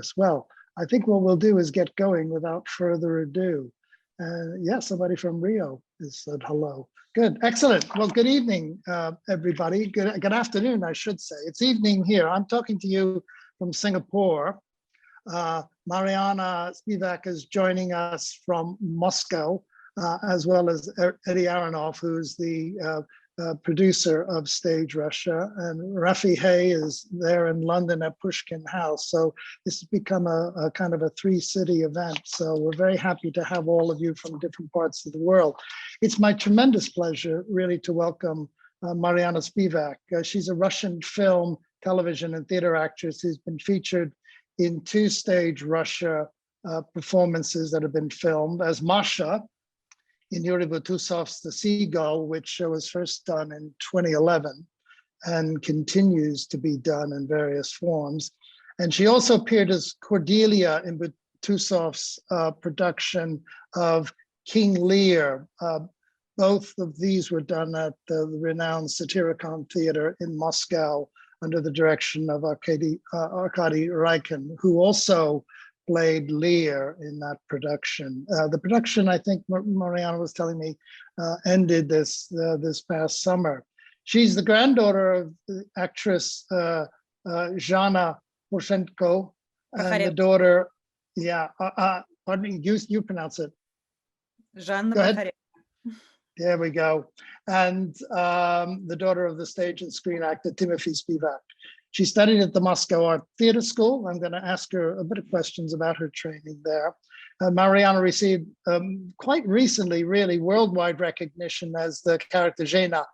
this. Well, I think what we'll do is get going without further ado. Yeah, somebody from Rio has said hello. Good, excellent. Well, good evening, everybody. Good afternoon, I should say. It's evening here. I'm talking to you from Singapore. Mariana Spivak is joining us from Moscow, as well as Eddie Aronoff, who's the producer of Stage Russia, and Rafi Hay is there in London at Pushkin House. So this has become a kind of a three-city event. So we're very happy to have all of you from different parts of the world. It's my tremendous pleasure really to welcome Mariana Spivak. She's a Russian film, television, and theater actress who's been featured in 2 Stage Russia performances that have been filmed as Masha in Yury Butusov's The Seagull, which was first done in 2011 and continues to be done in various forms. And she also appeared as Cordelia in Butusov's production of King Lear. Both of these were done at the renowned Satyricon Theater in Moscow under the direction of Arkady Rykin, who also played Lear in that production. The production, I think Mariana was telling me, ended this past summer. She's the granddaughter of the actress Zhana Poroshenko, and the daughter, pardon me, you pronounce it. Zhanna Go ahead. There we go. And the daughter of the stage and screen actor Timothy Spivak. She studied at the Moscow Art Theater School. I'm going to ask her a bit of questions about her training there. Mariana received quite recently, really, worldwide recognition as the character Zhena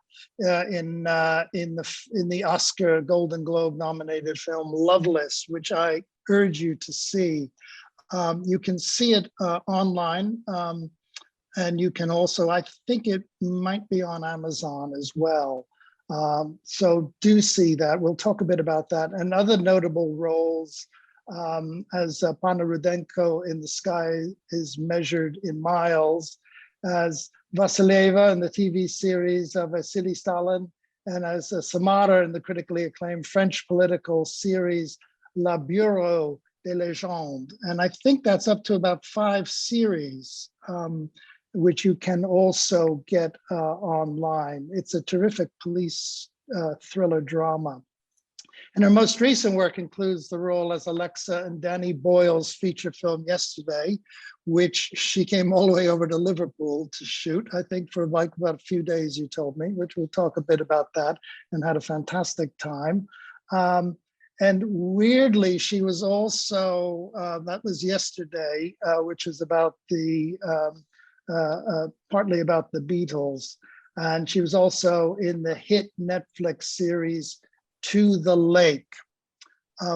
in the Oscar Golden Globe nominated film Loveless, which I urge you to see. You can see it online, and you can also, I think it might be on Amazon as well. So do see that. We'll talk a bit about that. And other notable roles as Panna Rudenko in The Sky is Measured in Miles, as Vasilyeva in the TV series of Vasily Stalin, and as Samara in the critically acclaimed French political series La Bureau des Légendes. And I think that's up to about 5 series, which you can also get online. It's a terrific police thriller drama. And her most recent work includes the role as Alexa in Danny Boyle's feature film Yesterday, which she came all the way over to Liverpool to shoot, I think for like about a few days, you told me, which we'll talk a bit about that, and had a fantastic time. And weirdly, she was also, that was Yesterday, which is about the, partly about the Beatles. And she was also in the hit Netflix series To the Lake,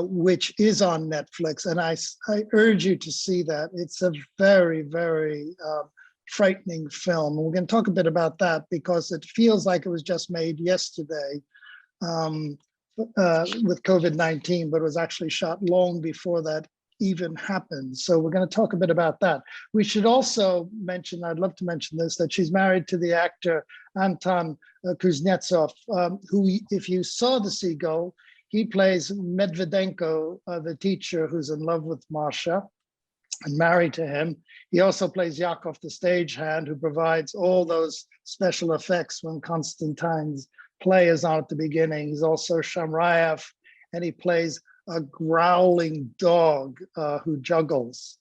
which is on Netflix. And I urge you to see that. It's a very, very frightening film. We're going to talk a bit about that because it feels like it was just made yesterday with COVID-19, but it was actually shot long before that even happened. So we're going to talk a bit about that. We should also mention, I'd love to mention this, that she's married to the actor Anton Kuznetsov, who, if you saw The Seagull, he plays Medvedenko, the teacher who's in love with Masha and married to him. He also plays Yakov, the stagehand, who provides all those special effects when Konstantine's play is on at the beginning. He's also Shamrayev, and he plays a growling dog who juggles.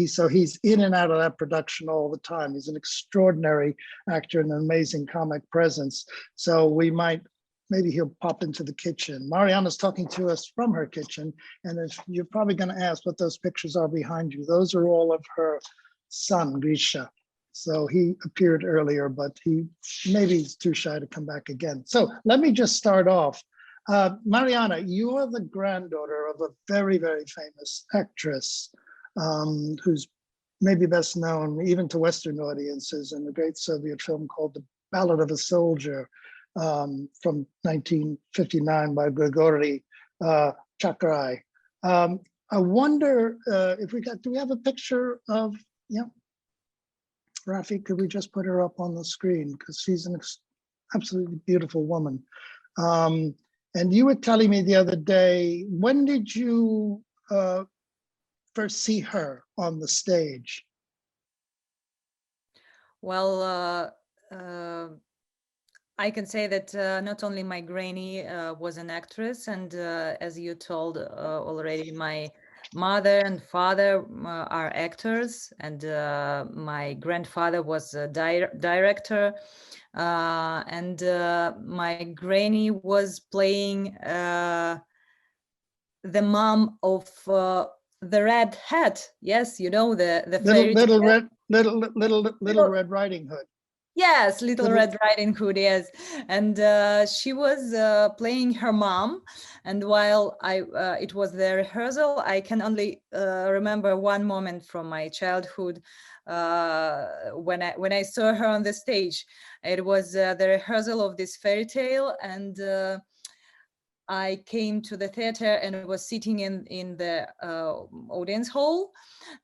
So he's in and out of that production all the time. He's an extraordinary actor and an amazing comic presence. So we might, maybe he'll pop into the kitchen. Mariana's talking to us from her kitchen, and if you're probably going to ask what those pictures are behind you, those are all of her son, Grisha. So he appeared earlier, but maybe he's too shy to come back again. So let me just start off. Mariana, you are the granddaughter of a very, very famous actress who's maybe best known even to Western audiences in a great Soviet film called The Ballad of a Soldier from 1959 by Grigory Chakrai. I wonder if do we have a picture of, Rafi, could we just put her up on the screen? Because she's an absolutely beautiful woman. And you were telling me the other day, when did you first see her on the stage? Well, I can say that not only my granny was an actress, and as you told already, my mother and father are actors, and my grandfather was a director, and my granny was playing the mom of the Red Hat. Yes, you know the fairy tale. Little Red Riding Hood. Yes, Little Red Riding Hood, yes. And she was playing her mom. And while it was the rehearsal, I can only remember one moment from my childhood when I saw her on the stage. It was the rehearsal of this fairy tale, and I came to the theater and was sitting in the audience hall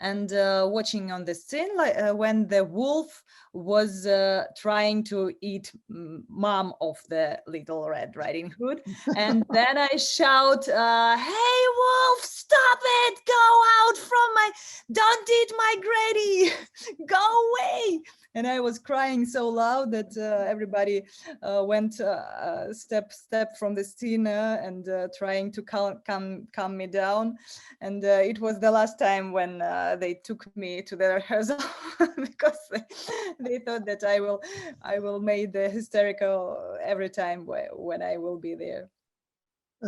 and watching on the scene when the wolf was trying to eat mom of the Little Red Riding Hood. And then I shout, hey wolf, stop it, go out from my, don't eat my granny, go away. And I was crying so loud that everybody went step from the scene and trying to calm me down. And it was the last time when they took me to the rehearsal because they thought that I will make the hysterical every time when I will be there.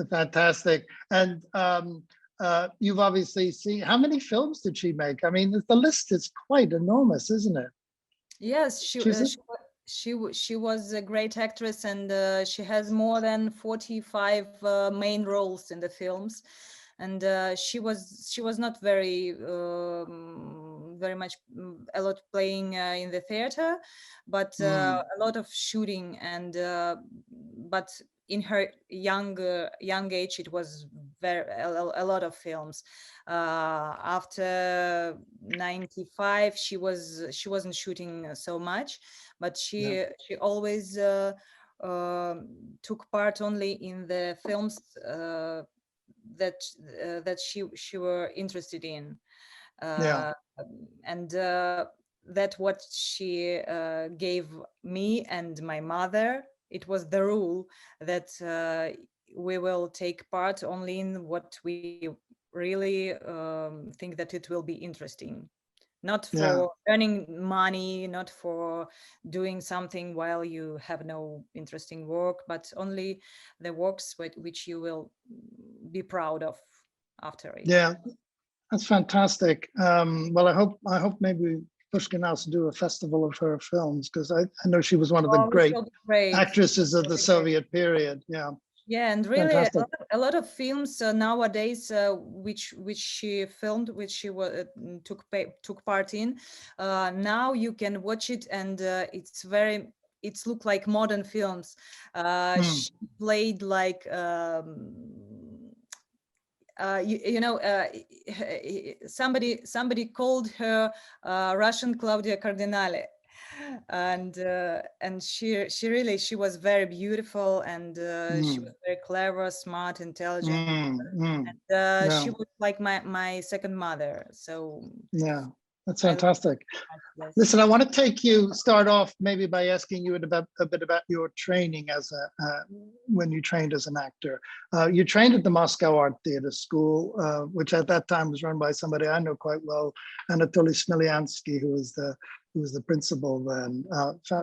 Fantastic. And you've obviously seen, how many films did she make? I mean, the list is quite enormous, isn't it? Yes, she was a great actress, and she has more than 45 main roles in the films. And she was not very much a lot playing in the theater, but a lot of shooting. And but in her young age, it was a lot of films. After 95, she wasn't shooting so much, but she always took part only in the films that she were interested in, and that what she gave me and my mother. It was the rule that we will take part only in what we really think that it will be interesting, not for earning money, not for doing something while you have no interesting work, but only the works which you will be proud of after it. Yeah, that's fantastic. Well, I hope maybe Pushkin has to do a festival of her films, because I know she was one of the great actresses of the Soviet period. Yeah. Yeah, and really a lot of films nowadays which she filmed, which she took part in. Now you can watch it, and it's look like modern films. She played like somebody called her Russian Claudia Cardinale. And she was very beautiful, and she was very clever, smart, intelligent, and she was like my second mother. So yeah, that's fantastic. Listen, I want to start off maybe by asking you a bit about your training as when you trained as an actor. You trained at the Moscow Art Theater School, which at that time was run by somebody I know quite well, Anatoly Smilyansky, who was the principal then.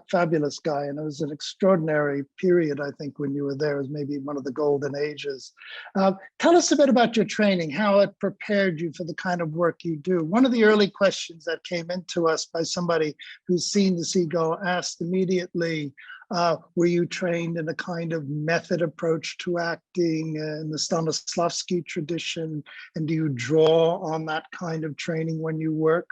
Fabulous guy, and it was an extraordinary period, I think, when you were there. It was maybe one of the golden ages. Tell us a bit about your training, how it prepared you for the kind of work you do. One of the early questions that came into us by somebody who's seen the Seagull asked immediately, were you trained in a kind of method approach to acting in the Stanislavski tradition? And do you draw on that kind of training when you work?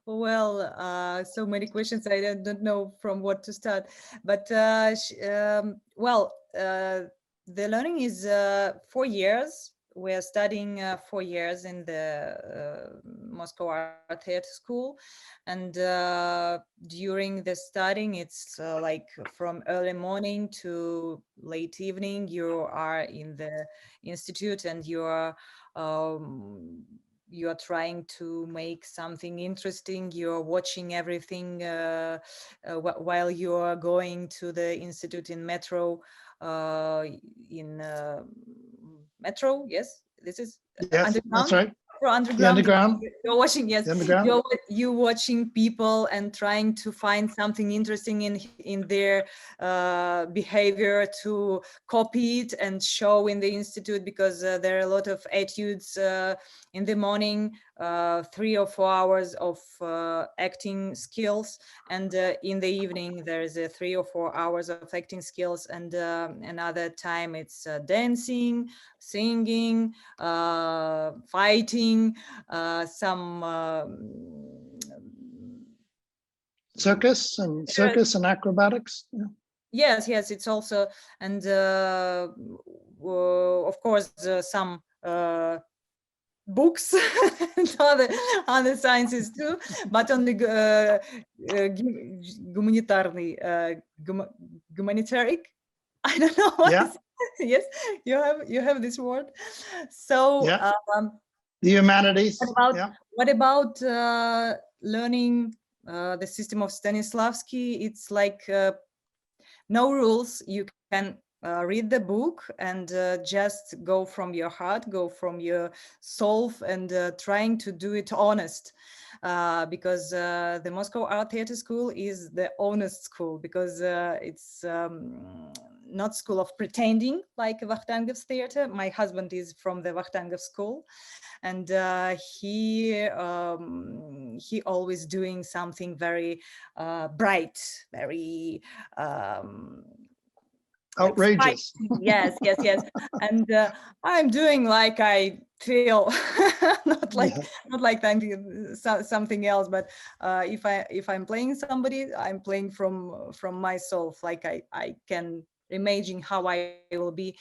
Well, so many questions. I don't know from what to start. But the learning is 4 years. We're studying 4 years in the Moscow Art Theater School, and during the studying, it's like from early morning to late evening. You are in the institute, and you you are trying to make something interesting. You're watching everything while you are going to the institute in metro. Metro, yes, this is Yes, underground. that's right. For The underground, underground. you're watching, yes, The underground. you watching people and trying to find something interesting in their behavior, to copy it and show in the institute, because there are a lot of etudes in the morning, 3 or 4 hours of acting skills, and in the evening there is 3 or 4 hours of acting skills, and another time it's dancing, singing, fighting, some Circus and acrobatics. Yeah. yes, it's also, and of course some books and other sciences too, but on the humanitaric, I don't know what Yeah. yes, you have this word. So Yeah. The humanities. what about learning the system of Stanislavski? It's like no rules. You can read the book and just go from your heart, go from your soul, and trying to do it honest. Because the Moscow Art Theatre School is the honest school, because it's not school of pretending like Vakhtangov's theater. My husband is from the Vakhtangov school, and he always doing something very bright, very outrageous. Yes. And I'm doing like I feel, not like thinking something else. But if I'm playing somebody, I'm playing from myself. Like I can imagine how I will be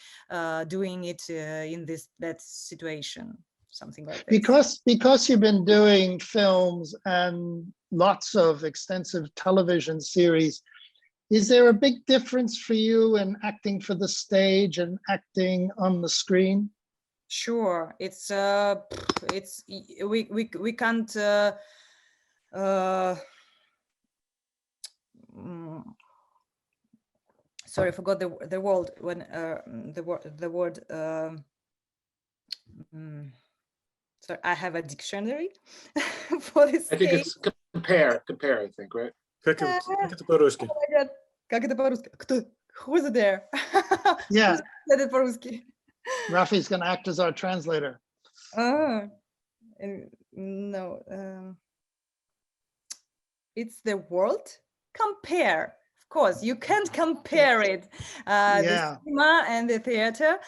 doing it in that situation, something like this. Because you've been doing films and lots of extensive television series, is there a big difference for you in acting for the stage and acting on the screen? Sure, it's we can't sorry, I forgot the word when the word so I have a dictionary for this. I think it's compare, I think, right? Как это по-русски? Oh my God. Как это по-русски? Who's there? Yeah. Who's said it по-русски? Rafi's going to act as our translator. No. It's the word compare. Of course, you can't compare it, the cinema and the theater,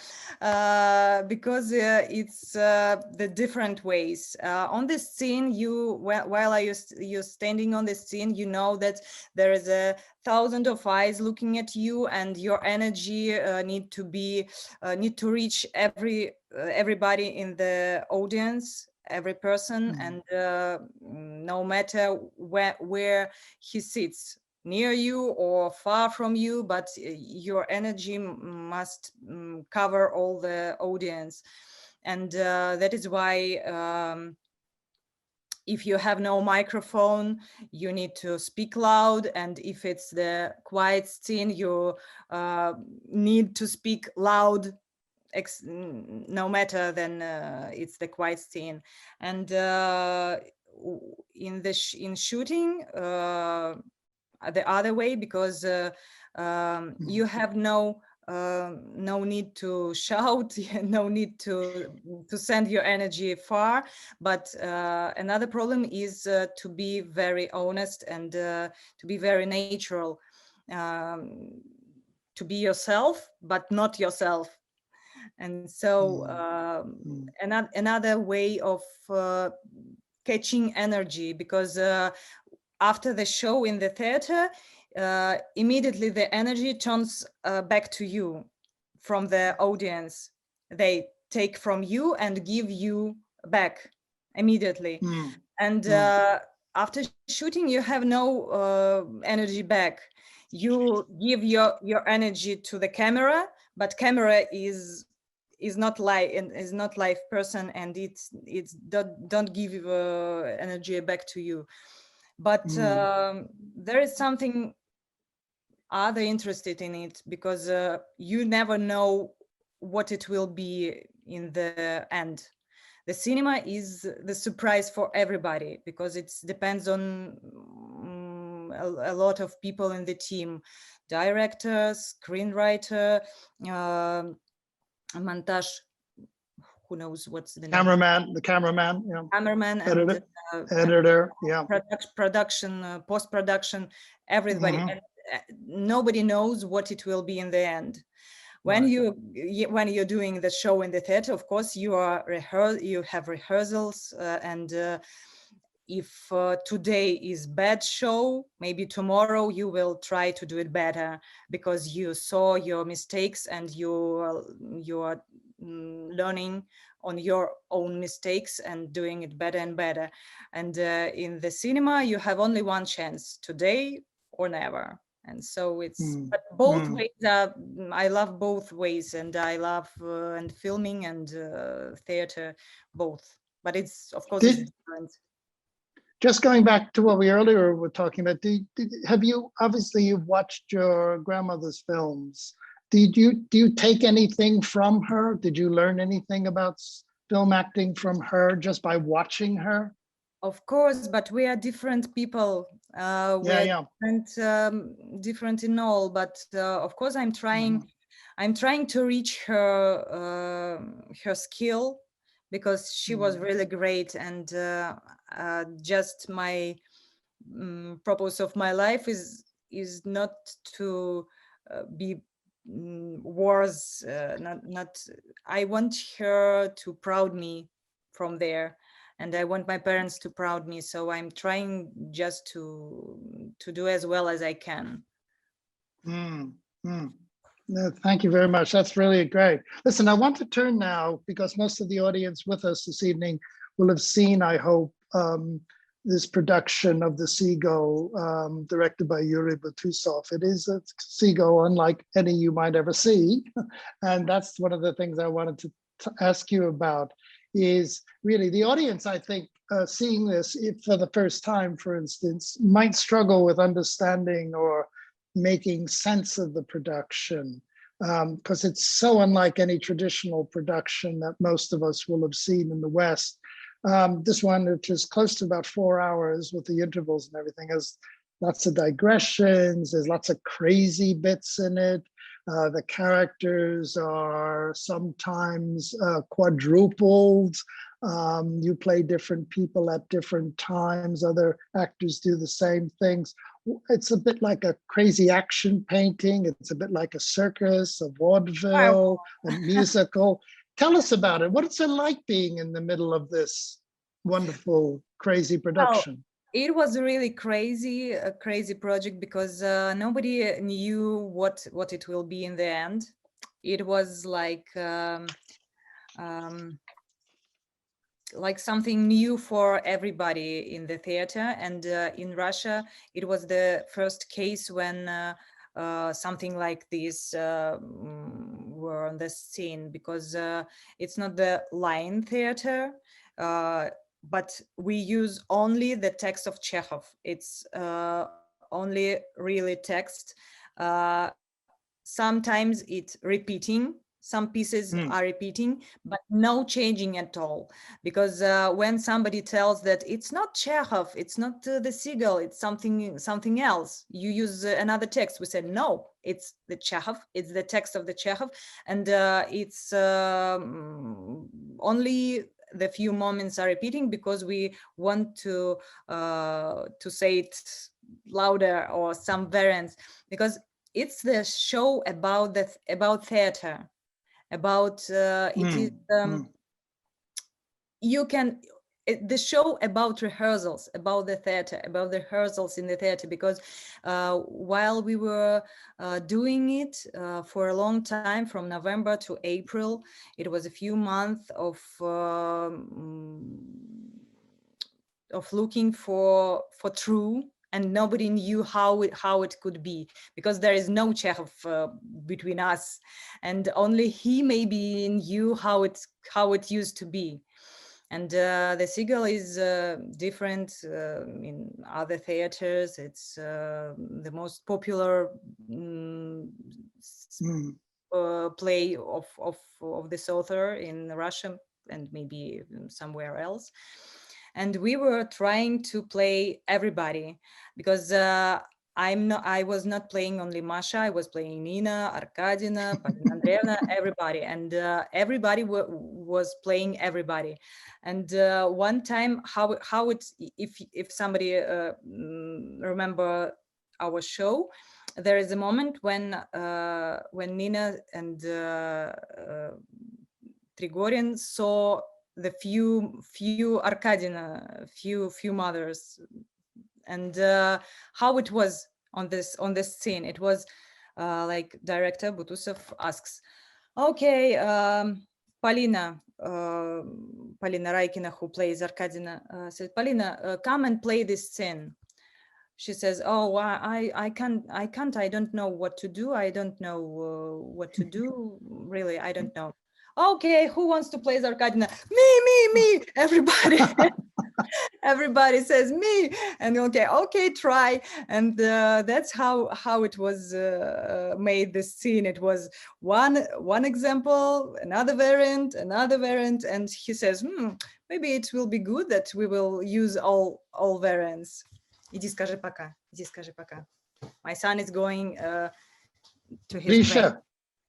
because it's the different ways. On the scene, while you're standing on the scene, you know that there is 1,000 of eyes looking at you, and your energy need to reach everybody in the audience, every person, and no matter where he sits, near you or far from you, but your energy must cover all the audience. And that is why if you have no microphone, you need to speak loud, and if it's the quiet scene, you need to speak loud, no matter then it's the quiet scene. And in shooting, the other way, because you have no need to shout, no need to send your energy far. But another problem is to be very honest and to be very natural, to be yourself but not yourself. And so another way of catching energy, because after the show in the theater, immediately the energy turns back to you from the audience. They take from you and give you back immediately. And after shooting, you have no energy back. You give your energy to the camera, but camera is is not live person, and it's don't give energy back to you. But there is something other interested in it, because you never know what it will be in the end. The cinema is the surprise for everybody, because it depends on a lot of people in the team: director, screenwriter, montage, who knows what's the name? The cameraman, yeah. Cameraman, Editor, and editor, yeah. Production, post-production, everybody. Mhm. And nobody knows what it will be in the end. When Right. when you're doing the show in the theater, of course you have rehearsals, and if today is bad show, maybe tomorrow you will try to do it better, because you saw your mistakes, and you are learning on your own mistakes and doing it better and better. And in the cinema you have only one chance: today or never. And so it's but both ways are, I love both ways, and I love and filming and theater, both. But it's, of course, it's different. Just going back to what we earlier were talking about, have you, obviously you've watched your grandmother's films. Do you take anything from her? Did you learn anything about film acting from her just by watching her? Of course, but we are different people. Yeah. Different in all. But of course, I'm trying to reach her her skill, because she was really great. And just my purpose of my life is not to be worse. Not. I want her to proud me from there, and I want my parents to proud me. So I'm trying just to do as well as I can. No, thank you very much. That's really great. Listen, I want to turn now, because most of the audience with us this evening will have seen, I hope, this production of the Seagull, directed by Yury Butusov. It is a Seagull unlike any you might ever see. And that's one of the things I wanted to ask you about, is really the audience, I think, seeing this for the first time, for instance, might struggle with understanding or making sense of the production, because it's so unlike any traditional production that most of us will have seen in the West. This one, which is close to about 4 hours with the intervals and everything, has lots of digressions, there's lots of crazy bits in it. The characters are sometimes quadrupled. You play different people at different times. Other actors do the same things. It's a bit like a crazy action painting. It's a bit like a circus, a vaudeville, a musical. Tell us about it. What's it like being in the middle of this wonderful, crazy production? It was a really crazy project, because nobody knew what it will be in the end. It was like something new for everybody in the theater. And in Russia, it was the first case when something like this were on the scene, because it's not the line theater, but we use only the text of Chekhov. It's only really text. Sometimes it's repeating. Some pieces are repeating, but no changing at all. Because when somebody tells that it's not Chekhov, it's not the Seagull, it's something else, you use another text. We said, no, it's the Chekhov, it's the text of the Chekhov, and it's only the few moments are repeating, because we want to say it louder, or some variants, because it's the show about theater. About it is you can the show about rehearsals, about the theater, about the rehearsals in the theater, because while we were doing it for a long time, from November to April, it was a few months of looking for true, and nobody knew how it could be, because there is no Chekhov between us, and only he maybe knew how it used to be. And the Seagull is different in other theaters. It's the most popular play of this author in Russia and maybe somewhere else. And we were trying to play everybody, because I was not playing only Masha. I was playing Nina, Arkadina, Polina Andreevna, everybody, and everybody was playing everybody. And one time, how it, if somebody remember our show, there is a moment when Nina and Trigorin saw the few Arkadina, few mothers, and how it was on this scene. It was like director Butusov asks, okay, Polina Raikina, who plays Arkadina, said, Polina, come and play this scene. She says, oh, I can't, I don't know what to do. I don't know what to do. Really, I don't know. Okay, who wants to play Arkadina? Me, everybody. Everybody says me, and okay, try. And that's how it was made, this scene. It was one example, another variant, and he says, maybe it will be good that we will use all variants. Иди скажи пока. My son is going to his train.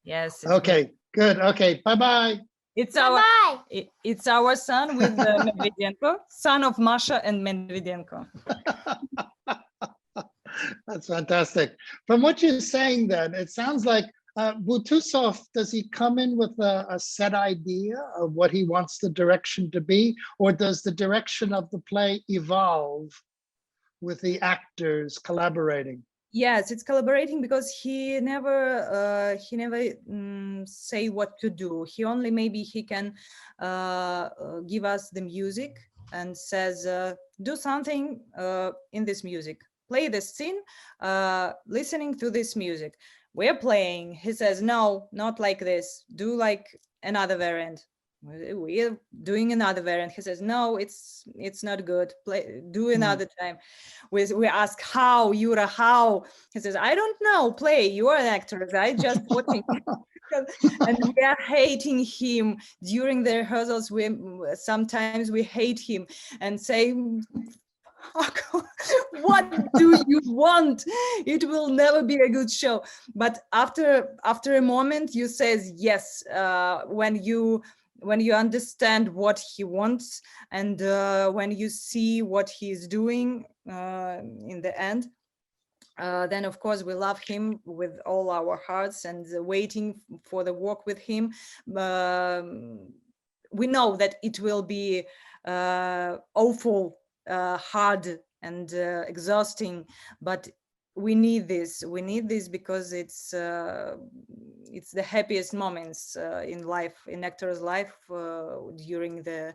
Yes. Okay, good. Okay, bye-bye. It's our son with Medvedenko, son of Masha and Medvedenko. That's fantastic. From what you're saying then, it sounds like Butusov, does he come in with a set idea of what he wants the direction to be, or does the direction of the play evolve with the actors collaborating? Yes, it's collaborating, because he never say what to do. He only, maybe he can give us the music and says, do something in this music, play this scene, listening to this music. We're playing. He says, no, not like this. Do like another variant. We're doing another variant. He says, no, it's not good. Do another time. We ask, how, Yura, how? He says, I don't know, play. You are an actor. I just watching. And we are hating him during the rehearsals. Sometimes we hate him and say, what do you want? It will never be a good show. But after a moment, you says yes. When you understand what he wants, and when you see what he's doing in the end, then of course we love him with all our hearts and waiting for the work with him. We know that it will be awful, hard and exhausting, but we need this because it's the happiest moments in life, in actor's life, during the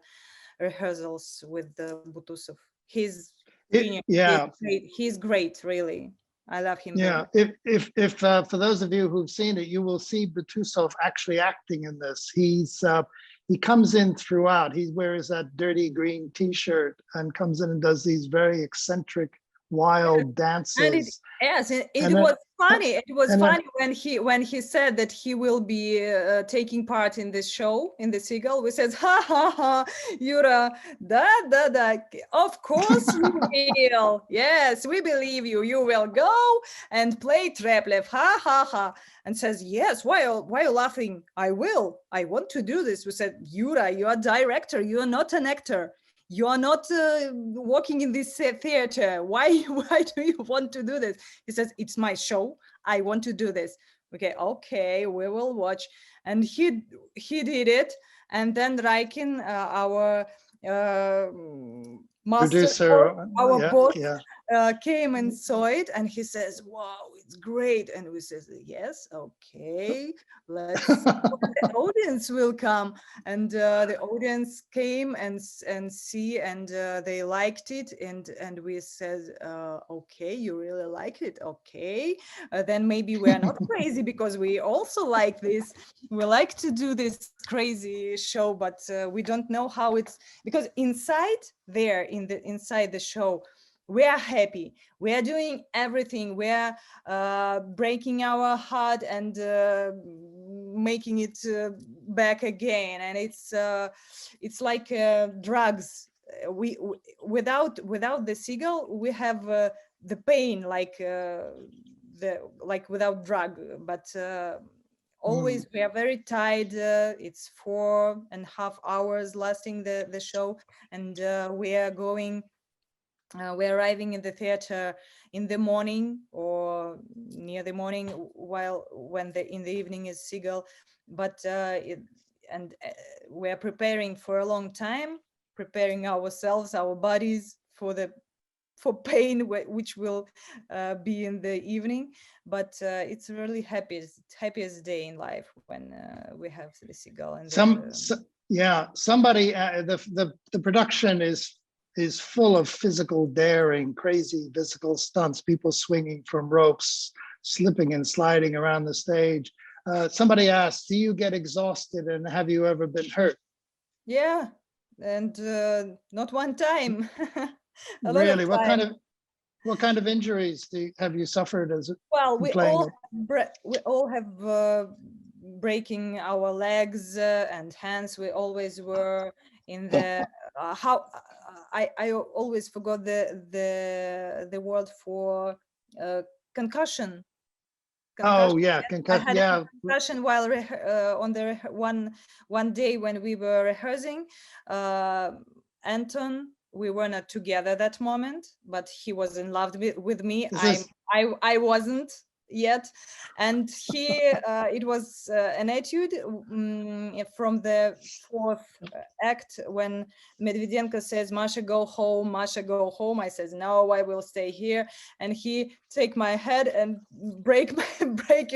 rehearsals with Butusov. He's great, really. I love him. Yeah, if for those of you who've seen it, you will see Butusov actually acting in this. He comes in throughout. He wears that dirty green T-shirt and comes in and does these very eccentric, wild dances. It was funny. It was funny when he said that he will be taking part in this show, in the Seagull. We said, ha ha ha, Yura, da. Of course you will. Yes, we believe you. You will go and play Treplev. Ha ha ha. And says, yes. Why are you laughing? I will. I want to do this. We said, Yura, you are a director. You are not an actor. You are not working in this theater. Why do you want to do this? He says, it's my show. I want to do this. Okay, we will watch. And he did it. And then Raikin, our master, Producer, our yeah, boss, yeah. came and saw it, and he says, "Wow, it's great." And we says, "Yes, okay, let's see when the audience will come." And the audience came and see, and they liked it, and we said, "Okay, you really like it, okay? Then maybe we are not crazy because we also like this. We like to do this crazy show, but we don't know how it's because inside there inside the show." We are happy. We are doing everything. We are breaking our heart and making it back again. And it's like drugs. Without the Seagull, we have the pain like without drug. But always we are very tired. It's 4.5 hours lasting the show, and we are going. We're arriving in the theater in the morning or near the morning, while in the evening is Seagull. But we're preparing for a long time, preparing ourselves, our bodies for pain, which will be in the evening. But it's really happiest day in life when we have the Seagull. And Yeah, somebody, the production is full of physical daring, crazy physical stunts, people swinging from ropes, slipping and sliding around the stage. Somebody asked, do you get exhausted and have you ever been hurt? Yeah, and not one time. Really? What kind of injuries have you suffered as well, playing it? We all have breaking our legs and hands. We always were in the I always forgot the word for concussion. Oh yeah, I had yeah. a concussion while on the one day when we were rehearsing. Anton, we were not together that moment, but he was in love with me. I wasn't yet, and it was an etude from the fourth act when Medvedenko says, "Masha, go home, Masha, go home." I says, "No, I will stay here." And he take my head and break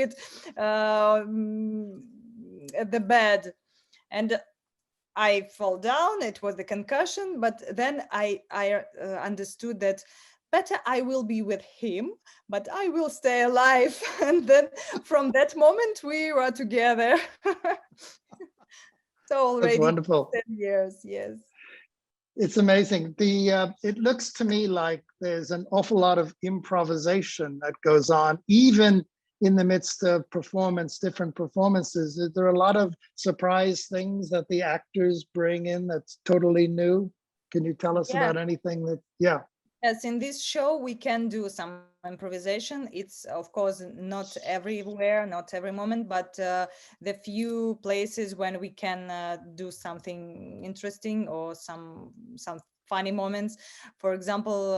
it at the bed, and I fall down. It was the concussion, but then I understood that better I will be with him, but I will stay alive. And then from that moment we were together. So already that's wonderful. 10 years, yes. It's amazing. It looks to me like there's an awful lot of improvisation that goes on, even in the midst of different performances. Is there a lot of surprise things that the actors bring in that's totally new? Can you tell us about anything that, yeah. Yes, in this show we can do some improvisation. It's of course not everywhere, not every moment, but the few places when we can do something interesting or some funny moments. For example,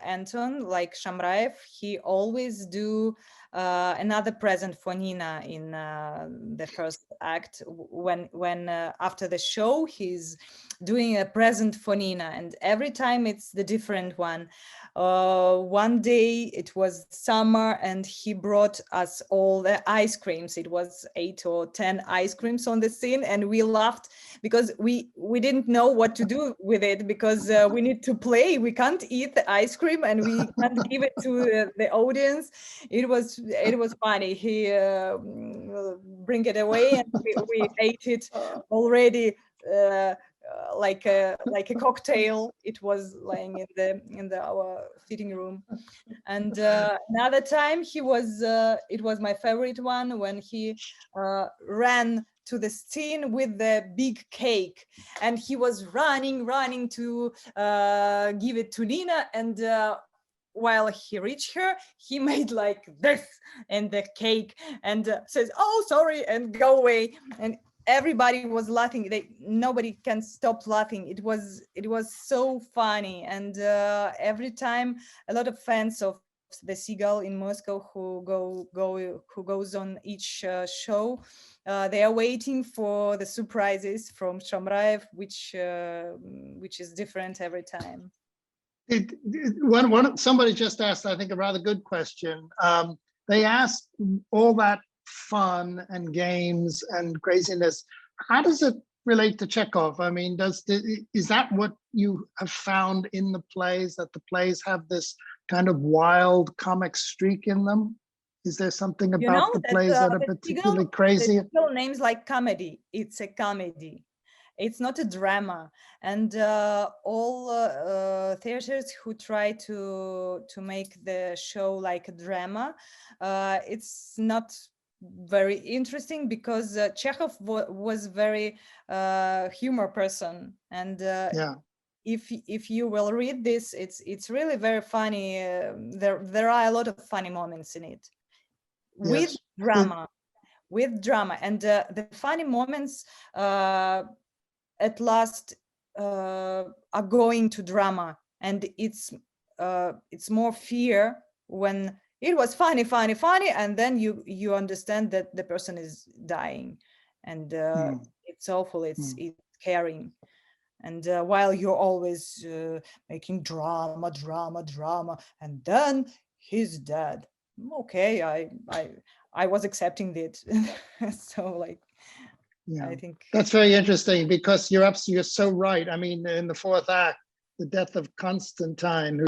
Anton, like Shamraev, he always do another present for Nina in the first act. When after the show, he's doing a present for Nina, and every time it's the different one. One day it was summer, and he brought us all the ice creams. It was 8 or 10 ice creams on the scene, and we laughed because we didn't know what to do with it, because we need to play. We can't eat the ice cream, and we can't give it to the audience. It was funny. He bring it away, and we ate it already. Like a cocktail. It was lying in our sitting room. And another time it was my favorite one, when he ran to the scene with the big cake, and he was running to give it to Nina, and while he reached her, he made like this and the cake, and says, "Oh, sorry," and go away. And everybody was laughing. Nobody can stop laughing. It was so funny. And every time a lot of fans of the Seagull in Moscow who goes on each show, they are waiting for the surprises from Shamraev, which is different every time. Somebody just asked, I think, a rather good question. They asked all that fun and games and craziness. How does it relate to Chekhov? I mean, is that what you have found in the plays, that the plays have this kind of wild comic streak in them? Is there something about the plays that are particularly crazy? The Seagull names like comedy. It's a comedy. It's not a drama. And all theaters who try to make the show like a drama, it's not very interesting, because Chekhov was very humor person. And Yeah. If you will read this, it's really very funny. There are a lot of funny moments in it. With Yes. drama, and the funny moments at last are going to drama, and it's more fear when it was funny, and then you understand that the person is dying, and it's awful. It's caring, and while you're always making drama, and then he's dead. Okay, I was accepting it. So like, Yeah, I think that's very interesting, because you're so right. I mean, in the fourth act, the death of Constantine,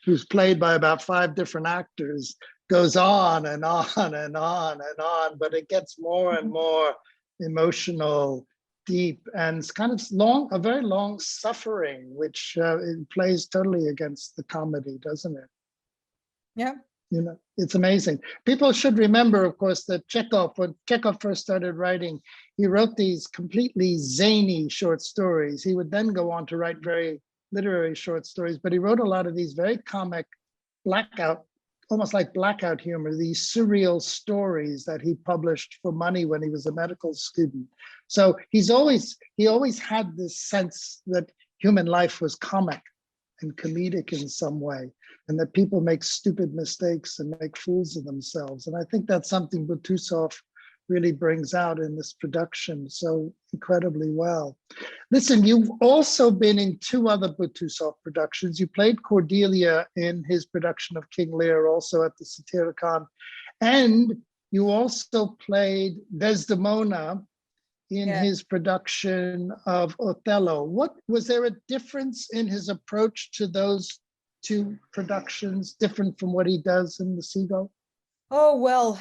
who's played by about 5 different actors, goes on and on and on and on, but it gets more and more emotional, deep, and it's kind of a very long suffering, which it plays totally against the comedy, doesn't it? yeah. You know, it's amazing. People should remember, of course, that when Chekhov first started writing, he wrote these completely zany short stories. He would then go on to write very literary short stories, but he wrote a lot of these very comic almost like blackout humor, these surreal stories that he published for money when he was a medical student. So he always had this sense that human life was comic and comedic in some way, and that people make stupid mistakes and make fools of themselves. And I think that's something Butusov really brings out in this production so incredibly well. Listen, you've also been in 2 other Butusov productions. You played Cordelia in his production of King Lear, also at the Satyricon, and you also played Desdemona in his production of Othello. Was there a difference in his approach to those 2 productions, different from what he does in the Seagull? Oh, well,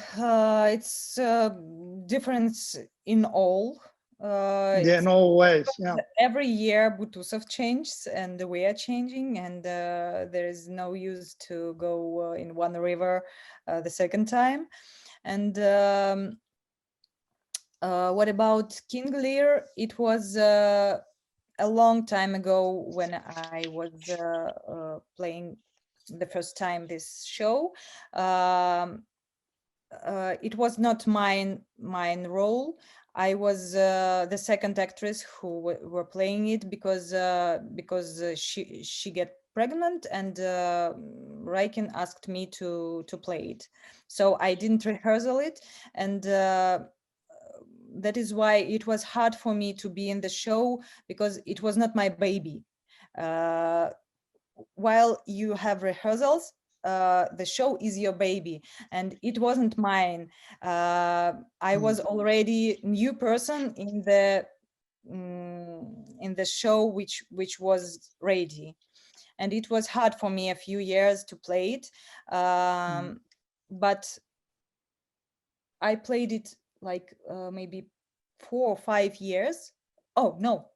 it's difference in all. In all ways, yeah. Every year Butusov changes and we are changing, and there is no use to go in one river the second time. And what about King Lear? It was a long time ago when I was playing the first time this show. It was not mine role. I was the second actress who were playing it, because she get pregnant, and Raikin asked me to play it. So I didn't rehearsal it, and that is why it was hard for me to be in the show, because it was not my baby. While you have rehearsals, the show is your baby, and it wasn't mine. I was already new person in the show which was ready, and it was hard for me a few years to play it. But I played it like maybe 4 or 5 years. Oh no,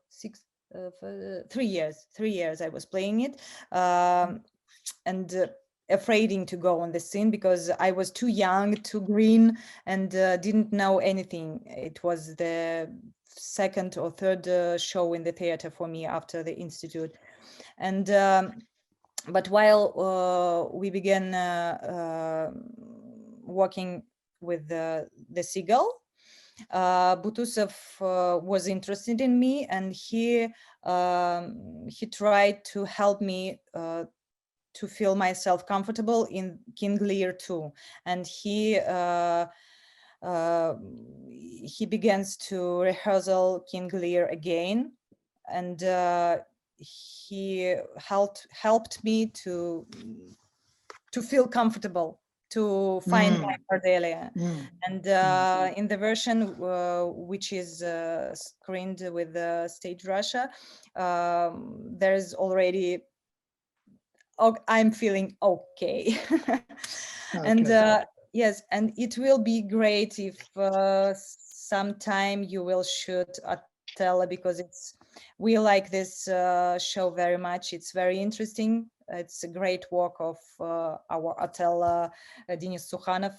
6. 3 years. 3 years I was playing it, and afraid to go on the scene, because I was too young, too green, and didn't know anything. It was the second or third show in the theater for me after the institute. And but while we began working with the Seagull, Butusov was interested in me, and he tried to help me to feel myself comfortable in King Lear too, and he begins to rehearsal King Lear again, and he helped me to feel comfortable, to find my Cordelia. And in the version which is screened with Stage Russia, there's already, I'm feeling okay. And yes, and it will be great if sometime you will shoot Othello, because we like this show very much. It's very interesting. It's a great work of our Othello, Denis Sukhanov,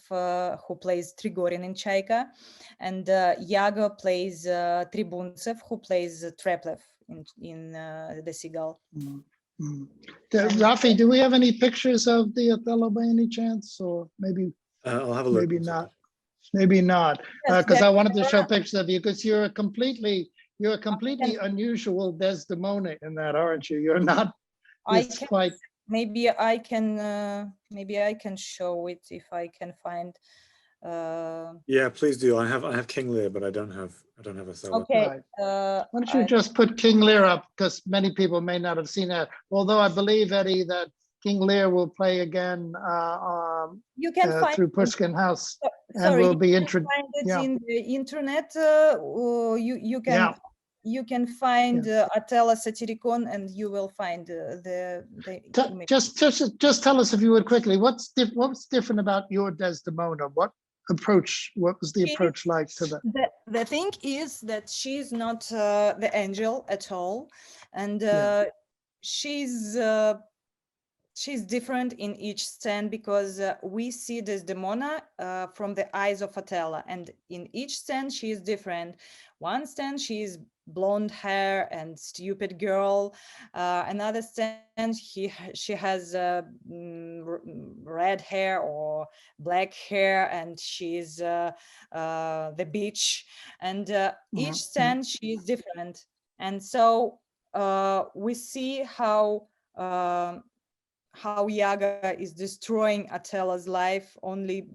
who plays Trigorin in Chaika, and Yago plays Tribuntsev, who plays Treplev in the Seagull. Rafi, do we have any pictures of the Othello by any chance, or maybe I'll have a look. maybe not? Maybe not, because I wanted to show pictures of you, because you're a completely unusual Desdemona in that, aren't you? You're not. It's quite. Maybe I can show it if I can find. Yeah, please do. I have King Lear, but I don't have Othello. Okay. Right. Why don't you just put King Lear up, because many people may not have seen that. Although I believe, Eddie, that King Lear will play again you can find through Pushkin House, and will be introduced. Find it in the internet. You can find Othello Satyricon, and you will find the just tell us, if you would, quickly, what's different about your Desdemona? What was the approach like to that? The thing is that she's not the angel at all, and she's different in each scene, because we see Desdemona from the eyes of Othello, and in each scene she is different. One scene she is blonde hair and stupid girl. Another scene she has red hair or black hair, and she's the bitch. And each scene she is different, and so we see how Yaga is destroying Othello's life, only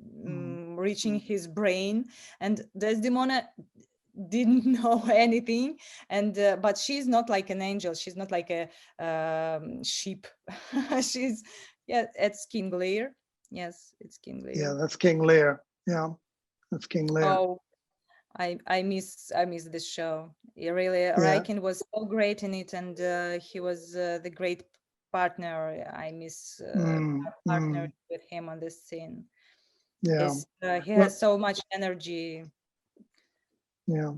reaching his brain, and Desdemona didn't know anything, and but she's not like an angel, she's not like a sheep. It's King Lear. Yes, it's King Lear. Yeah, that's King Lear. Yeah, that's King Lear. Oh, I miss this show. Raikin was so great in it, and he was the great partner. I miss partner with him on this scene. Yeah, he has so much energy. Yeah,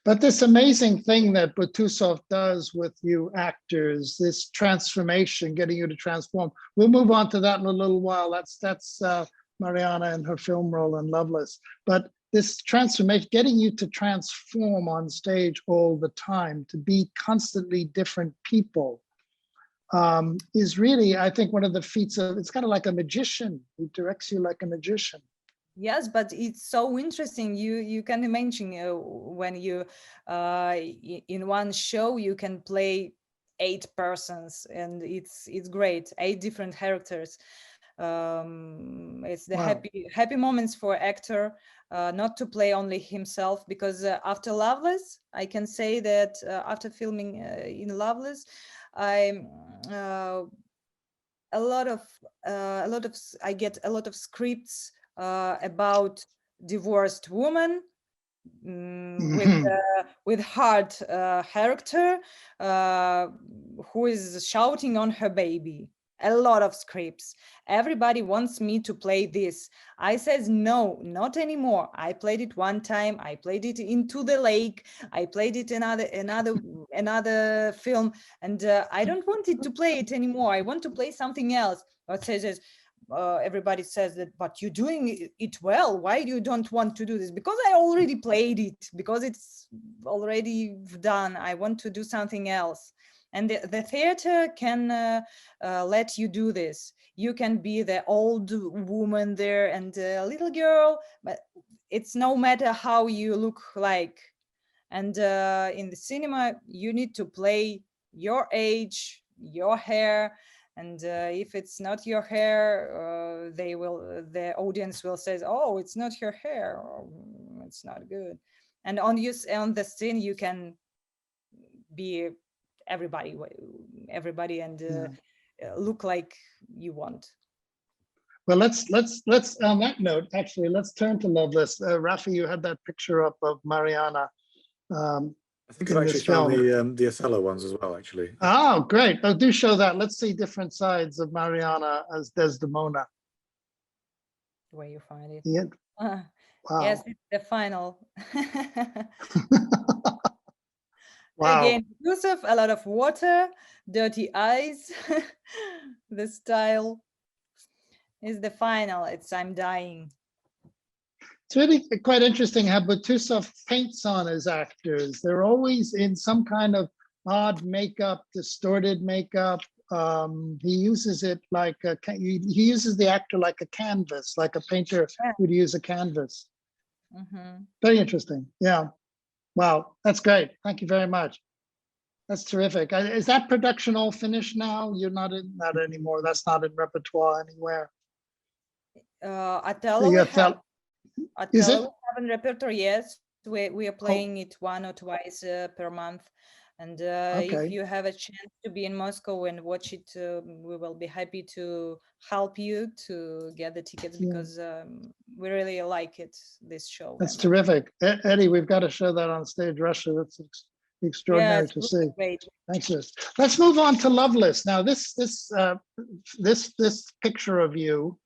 but this amazing thing that Butusov does with you actors, this transformation, getting you to transform. We'll move on to that in a little while. That's Mariana and her film role in Loveless. But this transformation, getting you to transform on stage all the time, to be constantly different people, is really, I think, one of the feats of, it's kind of like a magician. He directs you like a magician. Yes, but it's so interesting. You can imagine when you in one show you can play 8 persons, and it's great. 8 different characters. It's the happy moments for actor, not to play only himself, because after Loveless, I can say that after filming in Loveless, I get a lot of scripts about divorced woman with hard character who is shouting on her baby. A lot of scripts. Everybody wants me to play this. I says no, not anymore. I played it one time. I played it Into the Lake. I played it another film, and I don't want it to play it anymore. I want to play something else. But says everybody says that, but you're doing it well. Why you don't want to do this? Because I already played it. Because it's already done. I want to do something else. And the theater can let you do this. You can be the old woman there and a little girl, but it's no matter how you look like. And in the cinema, you need to play your age, your hair. And if it's not your hair, the audience will say, "Oh, it's not your hair. Or, it's not good." And on the scene, you can be everybody, and look like you want. Well, let's on that note, actually, let's turn to Loveless. Rafi, you had that picture up of Mariana. I think in I've actually this found film. the Othello ones as well, actually. Oh, great. Oh, do show that. Let's see different sides of Mariana as Desdemona. Where you find it. Yeah. Wow. Yes, it's the final. Wow. Again, Butusov, a lot of water, dirty eyes. The style is the final. It's I'm dying. It's really quite interesting how Butusov paints on his actors. They're always in some kind of odd makeup, distorted makeup. He uses it like he uses the actor like a canvas, like a painter would use a canvas. Very interesting. Yeah. Wow, that's great. Thank you very much. That's terrific. Is that production all finished now? You're not in that anymore. That's not in repertoire anywhere. Othello, Is it? we have in repertoire, yes. We are playing it 1 or 2 times per month. And if you have a chance to be in Moscow and watch it, we will be happy to help you to get the tickets, because we really like it, this show. That's terrific. Eddie, we've got to show that on Stage Russia. That's extraordinary to see. Great. Thanks. Let's move on to Loveless. Now, this picture of you,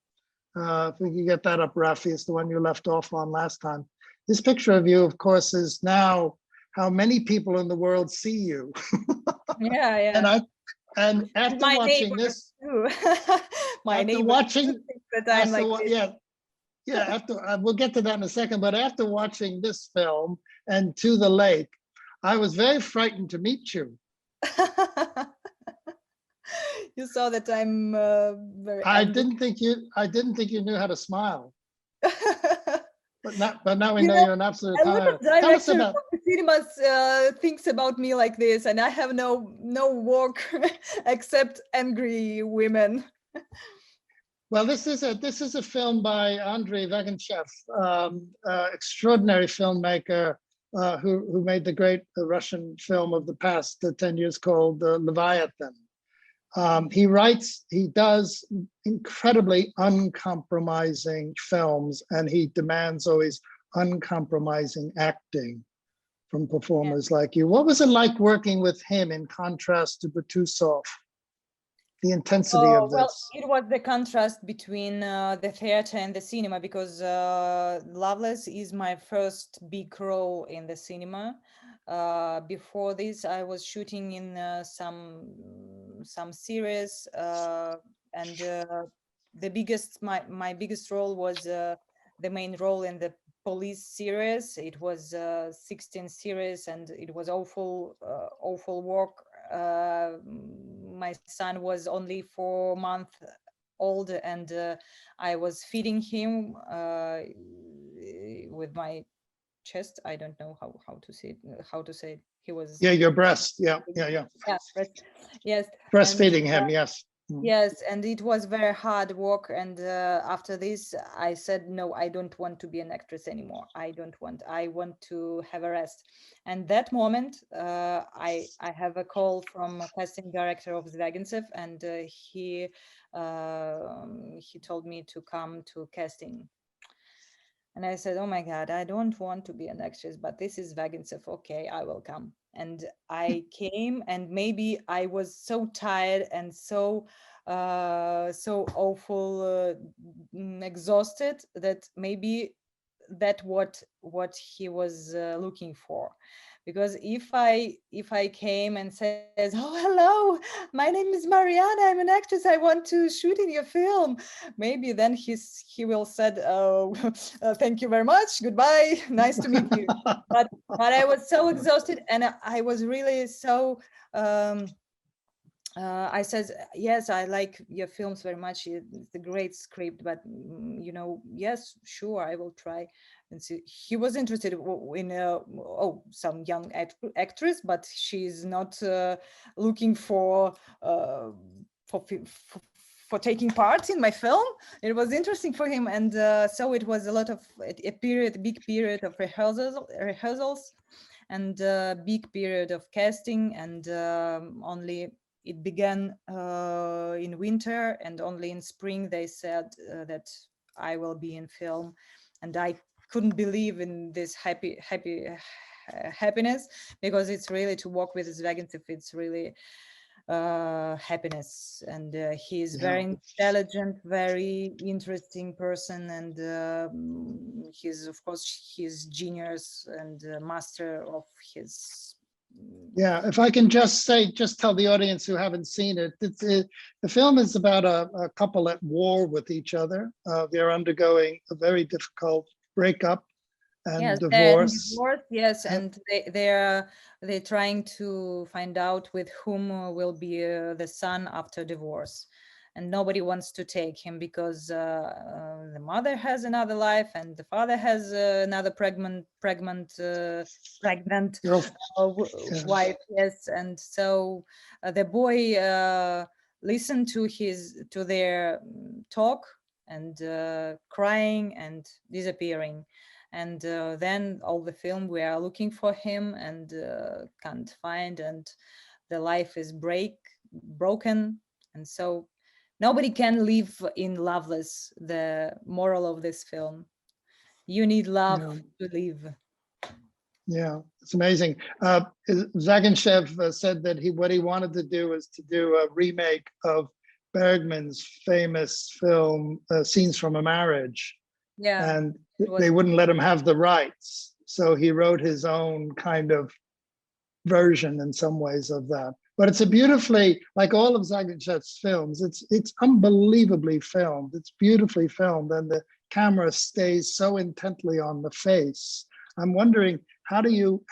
if we can get that up, Rafi, it's the one you left off on last time. This picture of you, of course, is now how many people in the world see you. Yeah. And after watching this, we'll get to that in a second. But after watching this film and To the Lake, I was very frightened to meet you. You saw that I'm very. I didn't think you knew how to smile. But now we know you're an absolute power. Tell us about the cinemas thinks about me like this, and I have no work except angry women. Well, this is a film by Andrei Wegenschev, extraordinary filmmaker who made the great Russian film of the past 10 years called Leviathan. He does incredibly uncompromising films, and he demands always uncompromising acting from performers like you. What was it like working with him in contrast to Butusov? The intensity of this. Well, it was the contrast between the theater and the cinema, because Loveless is my first big role in the cinema. Before this, I was shooting in some series, and my biggest role was the main role in the police series. It was 16 series, and it was awful work. My son was only 4 months old, and I was feeding him with my chest. I don't know how to say it. He was your breast. Yeah. Yes, breastfeeding him. Yes. Yes, and it was very hard work. And after this, I said, no, I don't want to be an actress anymore. I want to have a rest. And that moment, I have a call from a casting director of Wegenschev, and he told me to come to casting. And I said, oh my God, I don't want to be an actress, but this is Wegenschev. Okay, I will come. And I came, and maybe I was so tired and so awful, exhausted, that maybe that what he was looking for. Because if I came and says, oh, hello, my name is Mariana, I'm an actress, I want to shoot in your film, maybe then he will said, oh, thank you very much, goodbye, nice to meet you. But I was so exhausted, and I was really so I said, yes, I like your films very much. It's a great script, but yes, sure, I will try. And so he was interested in some young actress, but she's not looking for taking part in my film. It was interesting for him, and so it was a big period of rehearsals. and big period of casting, and only it began in winter, and only in spring they said that I will be in film, and I couldn't believe in this happiness, because it's really, to work with Wegenschev, it's really happiness, and he's very intelligent, very interesting person, and he's, of course, he's genius and master of his. Yeah, if I can just tell the audience who haven't seen it, the film is about a couple at war with each other. They're undergoing a very difficult breakup and divorce. Yes, and they're trying to find out with whom will be the son after divorce, and nobody wants to take him, because the mother has another life, and the father has another pregnant wife. Yes, and so the boy listened to their talk, and crying and disappearing. And then all the film we are looking for him, and can't find, and the life is broken, and so nobody can live in loveless. The moral of this film: you need love to live. Yeah, it's amazing. Wegenschev said that what he wanted to do is to do a remake of Bergman's famous film Scenes from a Marriage. Yeah, and they wouldn't let him have the rights, so he wrote his own kind of version in some ways of that. But it's a beautifully, like all of Wegenschev's films, it's unbelievably filmed. It's beautifully filmed, and the camera stays so intently on the face. I'm wondering, how do you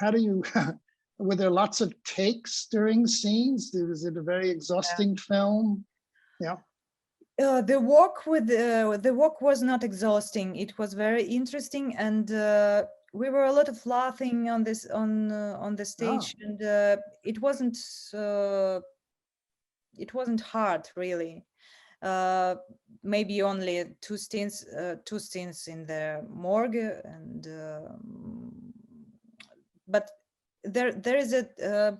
were there lots of takes during scenes? Was it a very exhausting film? Yeah. The work was not exhausting. It was very interesting, and we were a lot of laughing on the stage, and it wasn't hard, really. Maybe only two scenes in the morgue, and but there is a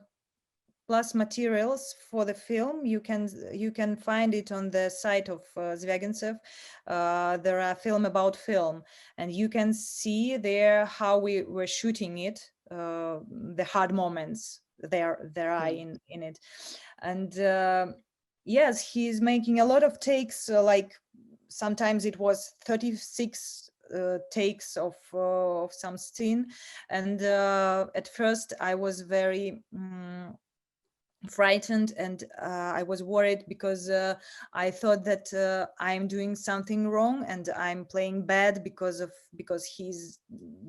plus materials for the film. You can find it on the site of Wegenschev. There are film about film, and you can see there how we were shooting it, the hard moments there are in it. And yes, he's making a lot of takes, like sometimes it was 36 takes of some scene, and at first I was very frightened, and I was worried, because I thought that I'm doing something wrong, and I'm playing bad because he's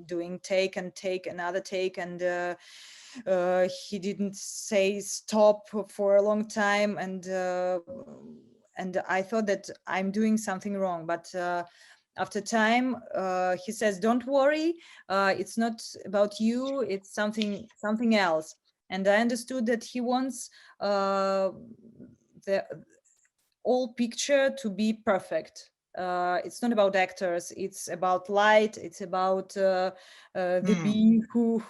doing take another take, and he didn't say stop for a long time, and I thought that I'm doing something wrong. But after time, he says, "Don't worry, it's not about you, it's something else." And I understood that he wants the whole picture to be perfect. It's not about actors, it's about light, it's about the bee who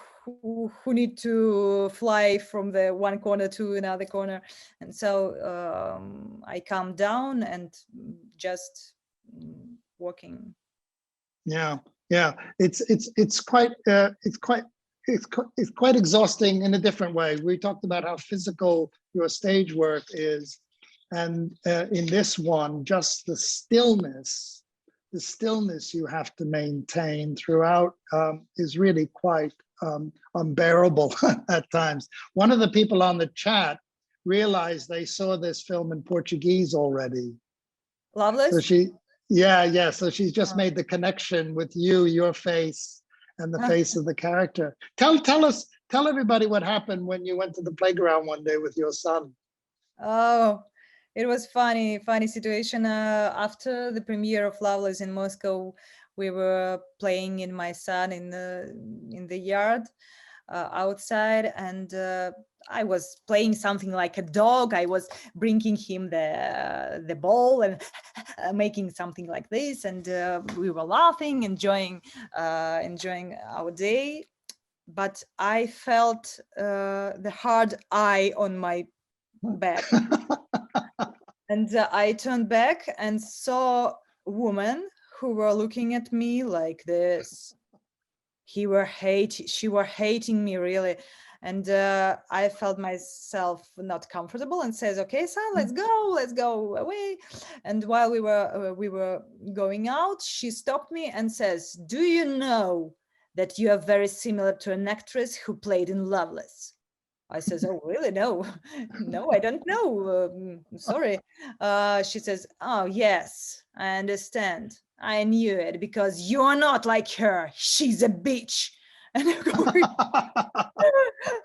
need to fly from the one corner to another corner. And so I calmed down and just working. Yeah, it's quite exhausting in a different way. We talked about how physical your stage work is, and in this one, just the stillness you have to maintain throughout is really quite unbearable at times. One of the people on the chat realized they saw this film in Portuguese already. Loveless? So so she's just made the connection with your face and the face of the character. Tell everybody what happened when you went to the playground one day with your son. Oh, it was funny situation. After the premiere of Loveless in Moscow, we were playing in my son in the yard outside, and I was playing something like a dog. I was bringing him the ball and making something like this, and we were laughing, enjoying our day. but I felt the hard eye on my back. And I turned back and saw women who were looking at me like this. She were hating me really. And I felt myself not comfortable and says, okay, son, let's go away. And while we were going out, she stopped me and says, do you know that you are very similar to an actress who played in Loveless? I says, oh, really? No, no, I don't know. Sorry. She says, oh, yes, I understand. I knew it because you are not like her. She's a bitch. And I'm going,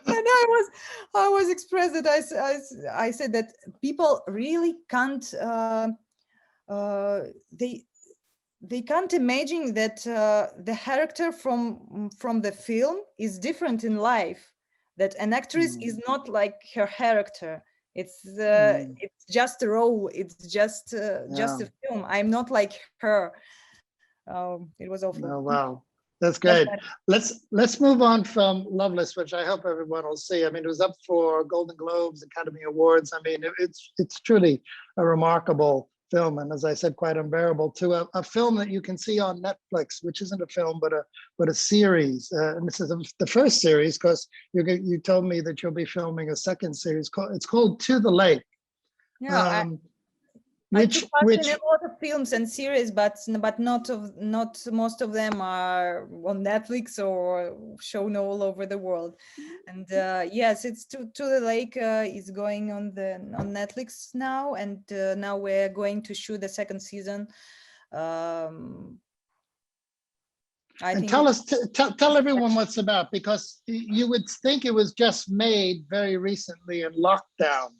and I was expressed that I said that people really can't, they can't imagine that the character from the film is different in life. That an actress is not like her character. It's just a role. It's just a film. I'm not like her. It was awful. Oh, wow. That's great. Let's move on from Loveless, which I hope everyone will see. I mean, it was up for Golden Globes, Academy Awards. I mean, it's truly a remarkable film, and as I said, quite unbearable. To a film that you can see on Netflix, which isn't a film but a series. And this is the first series, because you told me that you'll be filming a second series. It's called To the Lake. Yeah. I took part in a lot of films and series, but not most of them are on Netflix or shown all over the world. And yes, it's to the Lake is going on Netflix now, and now we're going to shoot the second season. Tell everyone what's about, because you would think it was just made very recently in lockdown.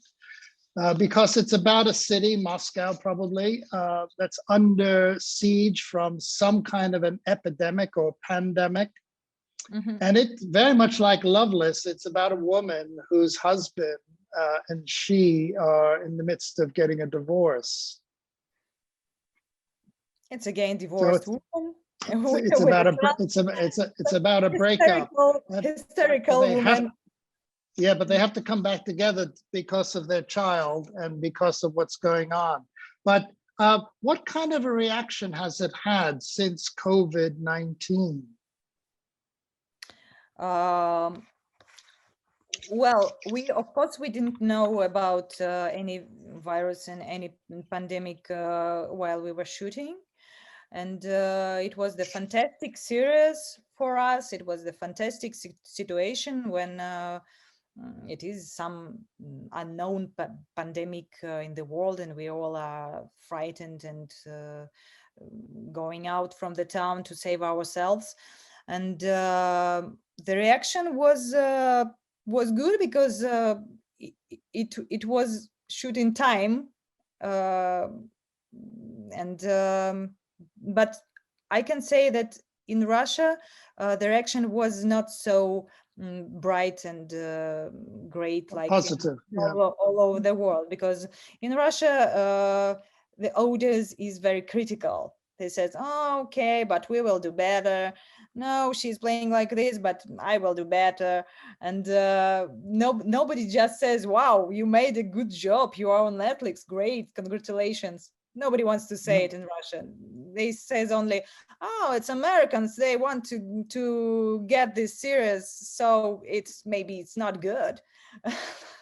Because it's about a city, Moscow probably, that's under siege from some kind of an epidemic or pandemic. Mm-hmm. And it's very much like Loveless. It's about a woman whose husband and she are in the midst of getting a divorce. It's again divorced woman. It's about a breakup. Hysterical woman. Yeah, but they have to come back together because of their child and because of what's going on. But what kind of a reaction has it had since COVID-19? Well, of course we didn't know about any virus and any pandemic while we were shooting. And it was the fantastic series for us. It was the fantastic situation when it is some unknown pandemic in the world, and we all are frightened and going out from the town to save ourselves. And the reaction was good because it was shoot in time, but I can say that in Russia the reaction was not so bright and great like positive, all over the world, because in Russia the audience is very critical. They said, oh, okay, but we will do better. No, she's playing like this, but I will do better. And nobody just says, wow, you made a good job, you are on Netflix, great, congratulations. Nobody wants to say it in Russian. They says only, oh, it's Americans, they want to get this serious, so maybe it's not good.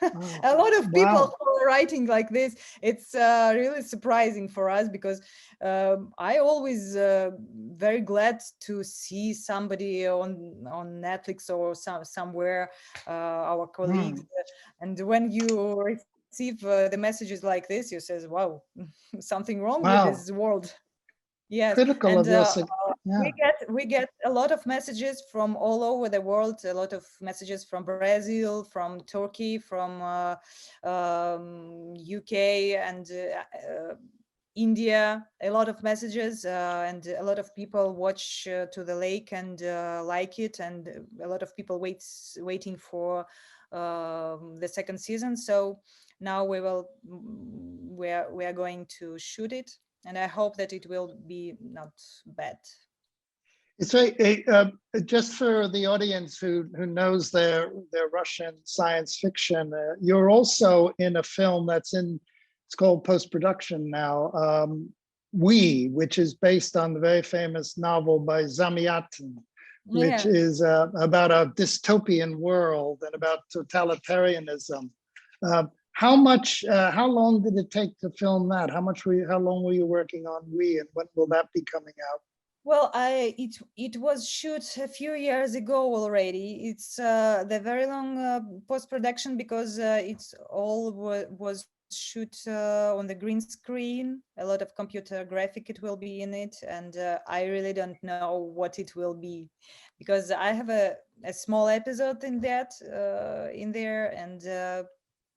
A lot of people who are writing like this. It's really surprising for us, because I always very glad to see somebody on Netflix or somewhere, our colleagues. And when you receive the messages like this, you says, wow, something wrong with this world. Yes, critical and of we get a lot of messages from all over the world, a lot of messages from Brazil, from Turkey, from UK and India, a lot of messages, and a lot of people watch To the Lake and like it, and a lot of people waiting for the second season. So now we are going to shoot it, and I hope that it will be not bad. It's just for the audience who knows their Russian science fiction. You're also in a film it's called post-production now. Which is based on the very famous novel by Zamyatin, which is about a dystopian world and about totalitarianism. How long did it take to film that? How long were you working on and when will that be coming out? Well, it was shot a few years ago already. It's the very long post-production because it's all was shoot on the green screen. A lot of computer graphic it will be in it, and I really don't know what it will be because I have a small episode in that in there, and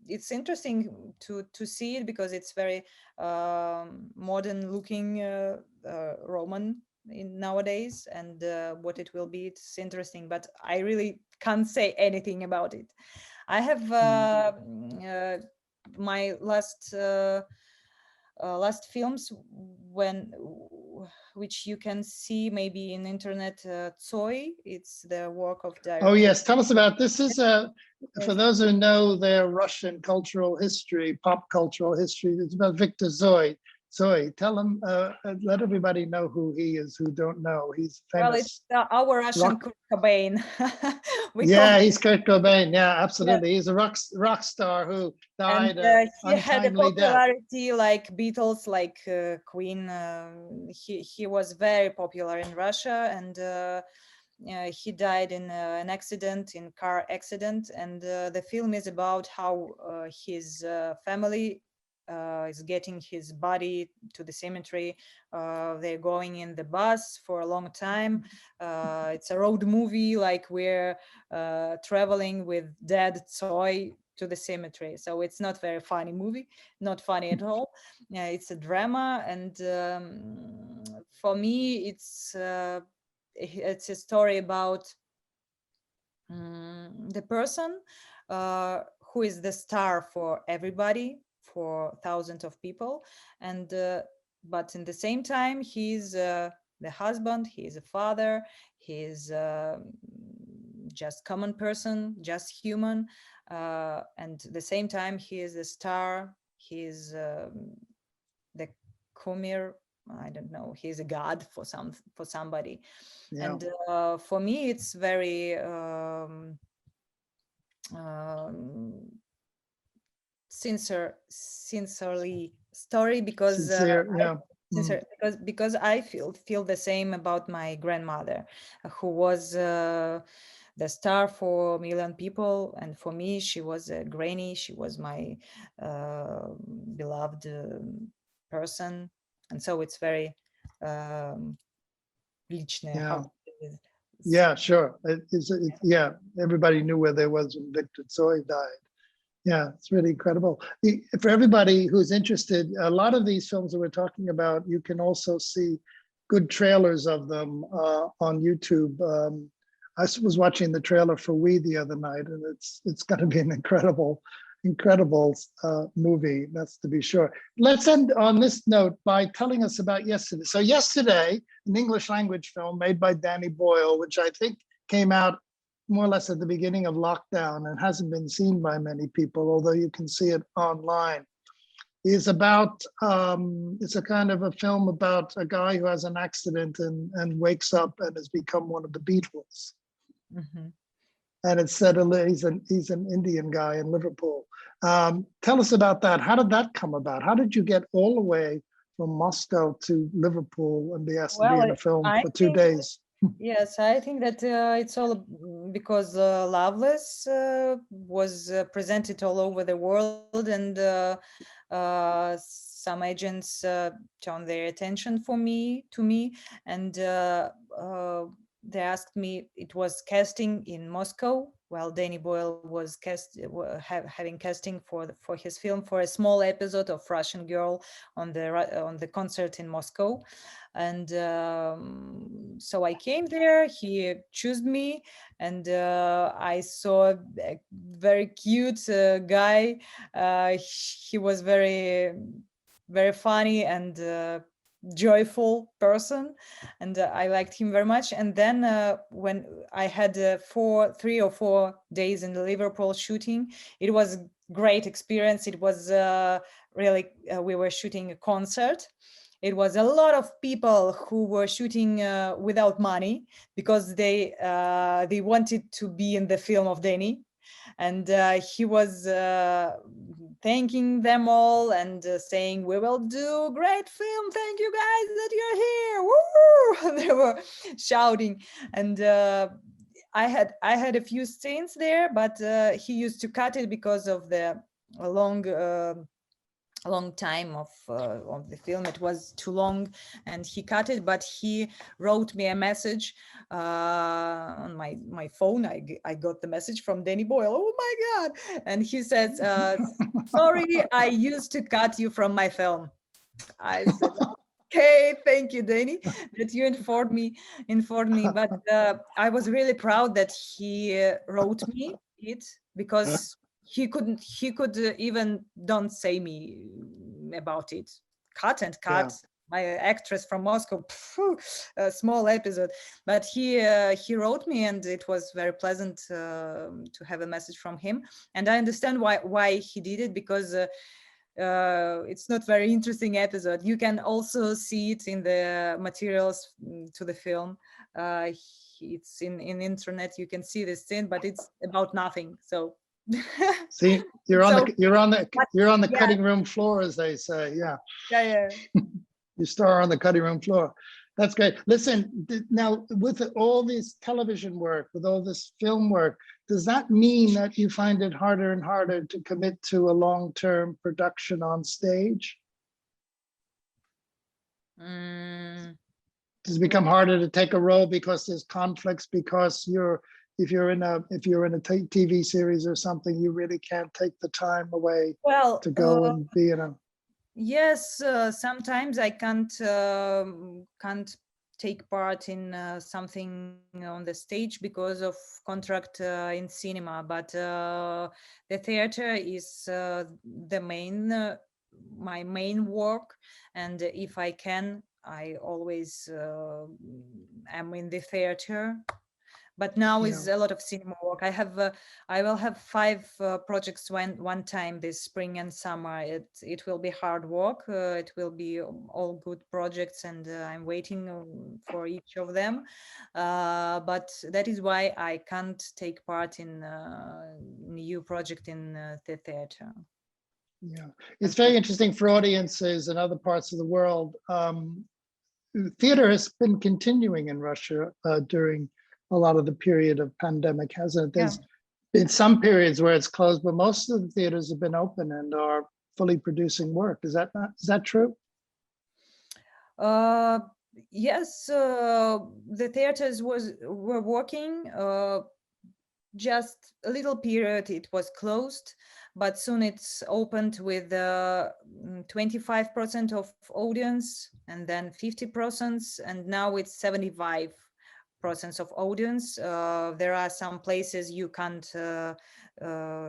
it's interesting to see it because it's very modern looking Roman in nowadays, and what it will be, it's interesting, but I really can't say anything about it. I have my last films which you can see maybe in internet. Tsoi, it's the work of director. Oh yes, tell us about this. Is for those who know their Russian cultural history, pop cultural history. It's about Victor Tsoi. Tell them, let everybody know who he is, who don't know. He's famous. Well, it's our Russian Kurt Cobain. He's Kurt Cobain. Yeah, absolutely. Yeah. He's a rock star who died he had a popularity death. Like Beatles, like Queen. He was very popular in Russia, and he died in an accident, in car accident. And the film is about how his family is getting his body to the cemetery. They're going in the bus for a long time. It's a road movie, like we're traveling with dead Tsoi to the cemetery. So it's not very funny movie, not funny at all. It's a drama, and for me, it's a story about the person who is the star for everybody, for thousands of people, and but in the same time he's the husband, he's a father, he's just common person, just human, and at the same time he is the star, he's the kumir, I don't know, he's a god for somebody. Yeah. And for me it's very sincerely story because because I feel the same about my grandmother, who was the star for a million people, and for me she was a granny. She was my beloved person, and so it's very lичное. Yeah, sure. Yeah, everybody knew where they was when Victor Tsoi died. Yeah, it's really incredible. For everybody who's interested, a lot of these films that we're talking about, you can also see good trailers of them on YouTube. I was watching the trailer for We the other night, and it's going to be an incredible movie, that's to be sure. Let's end on this note by telling us about yesterday. So yesterday, an English language film made by Danny Boyle, which I think came out more or less at the beginning of lockdown and hasn't been seen by many people, although you can see it online, is about, it's a kind of a film about a guy who has an accident and wakes up and has become one of the Beatles. Mm-hmm. And it's said he's an Indian guy in Liverpool. Tell us about that. How did that come about? How did you get all the way from Moscow to Liverpool and be asked to be in a film for 2 days? Yes, I think that it's all because Loveless was presented all over the world, and some agents turned their attention to me, and they asked me. It was casting in Moscow, while Danny Boyle was having casting for his film, for a small episode of Russian Girl on the concert in Moscow. And so I came there, he chose me, and I saw a very cute guy. He was very, very funny, and joyful person, and I liked him very much. And then when I had 3 or 4 days in the Liverpool shooting, it was a great experience. It was really we were shooting a concert. It was a lot of people who were shooting without money because they wanted to be in the film of Danny. And he was thanking them all and saying, "We will do a great film. Thank you guys that you're here." Woo! They were shouting, and I had a few scenes there, but he used to cut it because of the long time of the film. It was too long, and he cut it. But he wrote me a message on my phone. I got the message from Danny Boyle. Oh my God! And he said, "Sorry, I used to cut you from my film." I said, "Okay, thank you, Danny, that you informed me." But I was really proud that he wrote me it, because he could even don't say me about it. Cut. Yeah. My actress from Moscow, a small episode, but he wrote me, and it was very pleasant to have a message from him. And I understand why he did it, because it's not very interesting episode. You can also see it in the materials to the film. It's in internet. You can see this scene, but it's about nothing. So See, you're on the yeah. cutting room floor, as they say. Yeah. Yeah. You star on the cutting room floor. That's great. Listen, now with all this television work, with all this film work, does that mean that you find it harder and harder to commit to a long-term production on stage? Does it become harder to take a role because there's conflicts, because if you're in a TV series or something, you really can't take the time away to go and be in a... Yes, sometimes I can't take part in something on the stage because of contract in cinema, but the theater is my main work, and if I can, I always am in the theater. But now is a lot of cinema work. I will have 5 projects one time this spring and summer. It will be hard work. It will be all good projects, and I'm waiting for each of them. But that is why I can't take part in new project in the theater. Yeah, it's very interesting for audiences in other parts of the world. Theater has been continuing in Russia during a lot of the period of pandemic, hasn't it? There's been some periods where it's closed, but most of the theaters have been open and are fully producing work. Is that true? Yes, the theaters were working. Just a little period it was closed, but soon it's opened with 25% of audience, and then 50%, and now it's 75% of audience. There are some places you can't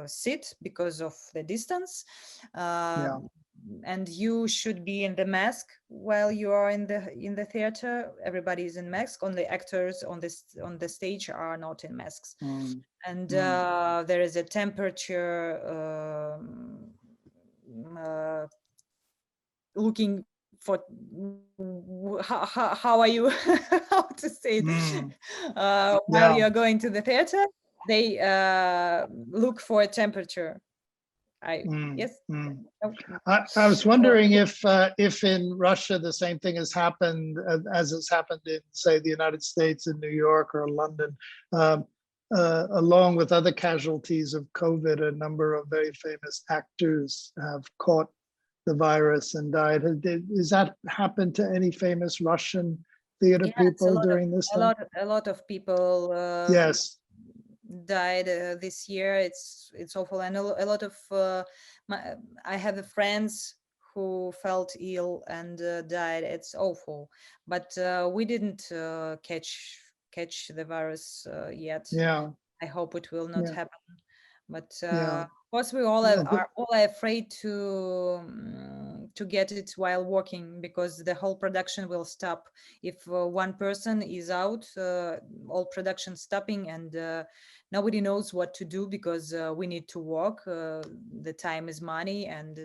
sit because of the distance, and you should be in the mask while you are in the theater. Everybody is in mask. Only actors on the stage are not in masks. And there is a temperature looking for how are you how to say it while you're going to the theater. They look for a temperature. Yes. I was wondering if in Russia the same thing has happened as has happened in, say, the United States, in New York or London, along with other casualties of COVID. A number of very famous actors have caught the virus and died. Has that happened to any famous Russian theater people during this time? A lot of people yes died this year. It's awful, and a lot of I have friends who felt ill and died. It's awful, but we didn't catch the virus yet. I hope it will not happen, but of course we all are afraid to to get it while working, because the whole production will stop if one person is out. All production stopping, and nobody knows what to do, because we need to work. The time is money, and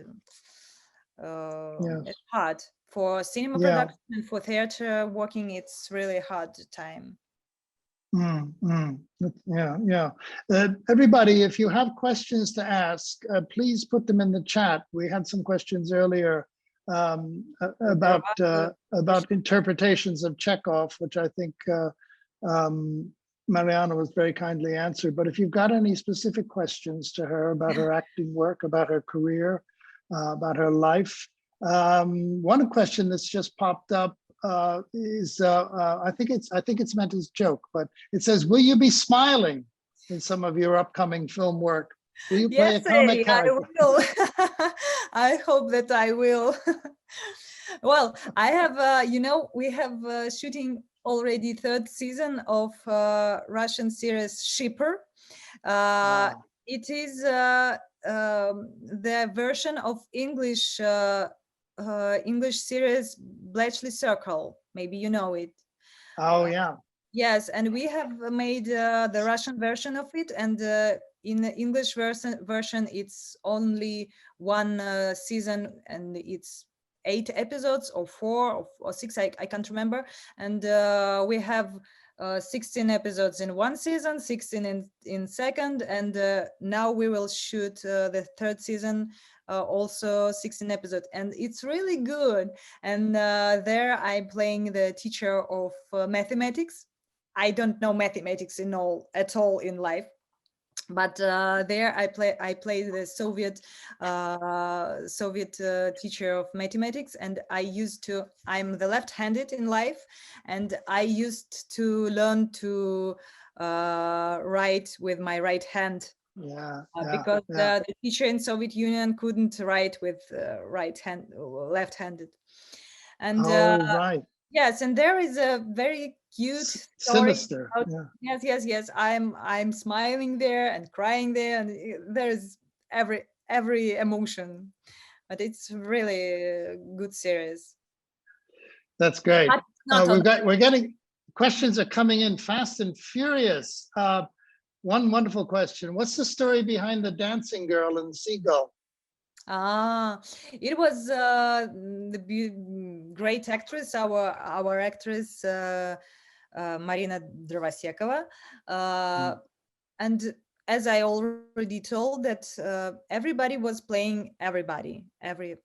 Yes. it's hard for cinema Yeah. production and for theater working. It's really hard time. Yeah. Everybody, if you have questions to ask, please put them in the chat. We had some questions earlier about interpretations of Chekhov, which I think Mariana was very kindly answered. But if you've got any specific questions to her about her acting work, about her career, about her life, one question that's just popped up is I think it's meant as a joke, but it says, "Will you be smiling in some of your upcoming film work? Will you play a comic character?" I will. I hope that I will. Well, I have, we have shooting already 3rd season of Russian series Shipper. Wow. It is the version of English series Bletchley Circle. Maybe you know it. Oh yeah. Yes, and we have made the Russian version of it, and in the English version, it's only one season, and it's 8 episodes or 4 or 6. I can't remember. And we have 16 episodes in one season, 16 in second, and now we will shoot the 3rd season. Also 16 episodes, and it's really good. And there I'm playing the teacher of mathematics. I don't know mathematics at all in life, but there I play the Soviet teacher of mathematics, and I'm the left-handed in life, and I used to learn to write with my right hand. Because the teacher in Soviet Union couldn't write with left-handed. And right. Yes, and there is a very cute story. Sinister. Yes. I'm smiling there and crying there, and there's every emotion, but it's really a good series. That's great. We're getting questions are coming in fast and furious. One wonderful question: what's the story behind the dancing girl in Seagull? It was the great actress, our actress Marina Dravasekova, and as I already told, that everybody was playing everybody, every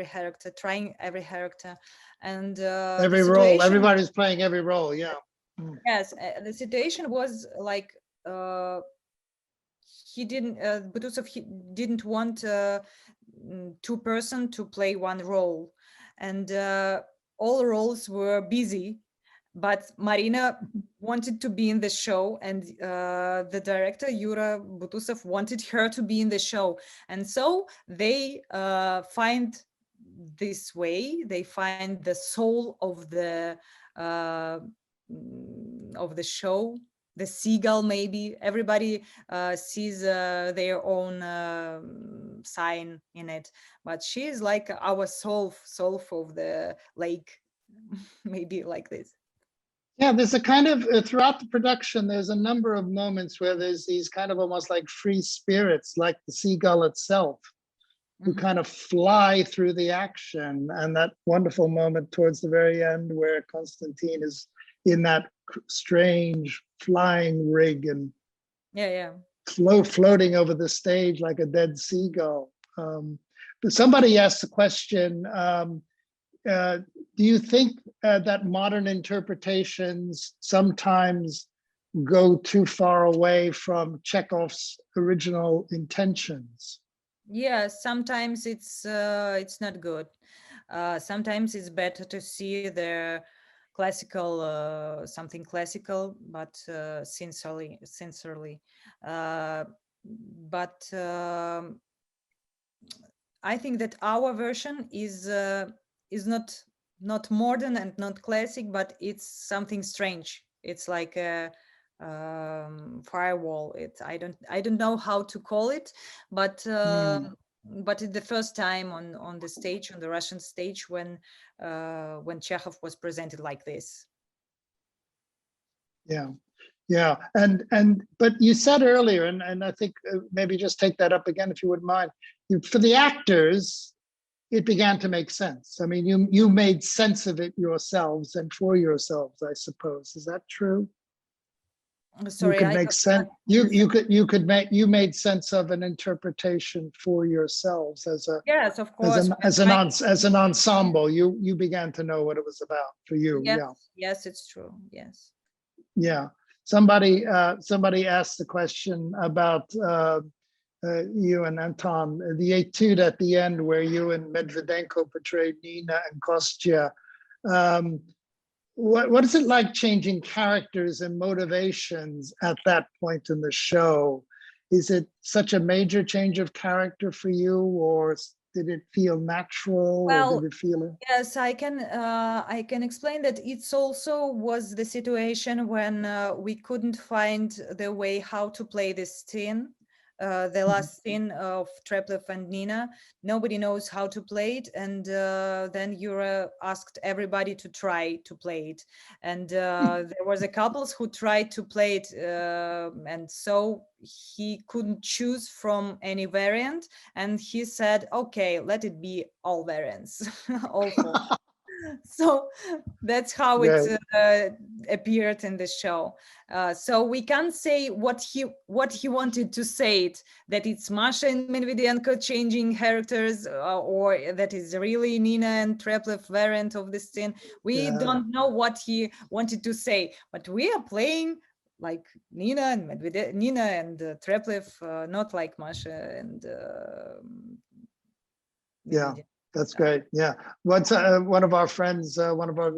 character, trying every character, and every role. Everybody's playing every role. Yeah. Yes, the situation was like Butusov didn't want 2 person to play one role, and all roles were busy, but Marina wanted to be in the show, and the director Yury Butusov wanted her to be in the show, and so they find this way. They find the soul of the show, the seagull. Maybe everybody sees their own sign in it, but she is like our soul of the lake. Maybe like this. Yeah, there's a kind of throughout the production, there's a number of moments where there's these kind of almost like free spirits, like the seagull itself, who kind of fly through the action. And that wonderful moment towards the very end where Konstantin is in that strange flying rig and floating over the stage like a dead seagull. But somebody asked the question, do you think that modern interpretations sometimes go too far away from Chekhov's original intentions? Yeah, sometimes it's not good. Sometimes it's better to see the classical, something classical, but sincerely. But I think that our version is not modern and not classic, but it's something strange. It's like a firewall. I don't know how to call it, but but it's the first time on the stage, on the Russian stage, when Chekhov was presented like this. Yeah. Yeah, but you said earlier, and I think maybe just take that up again if you wouldn't mind. For the actors, it began to make sense. I mean, you made sense of it yourselves and for yourselves, I suppose. Is that true? Sorry, you could make sense. You made sense of an interpretation for yourselves as a yes, of course, as an ensemble. You began to know what it was about for you. yes, Yeah. yes, it's true. Yes. Yeah. Somebody asked the question about you and Anton, the etude at the end where you and Medvedenko portrayed Nina and Kostya. What is it like changing characters and motivations at that point in the show? Is it such a major change of character for you, or did it feel natural? Well, or did it feel? Yes, I can explain that. It's also was the situation when we couldn't find the way how to play this scene. The last scene of Treplev and Nina, nobody knows how to play it, and then Yury asked everybody to try to play it, and there was a couples who tried to play it, and so he couldn't choose from any variant, and he said, "Okay, let it be all variants, all four." So that's how it appeared in the show. So we can't say what he wanted to say it, that it's Masha and Medvedenko changing characters, or that is really Nina and Treplev variant of the scene. We don't know what he wanted to say, but we are playing like Nina and Treplev, not like Masha and Medvedenko. That's great. Yeah. What's one of our friends, one of our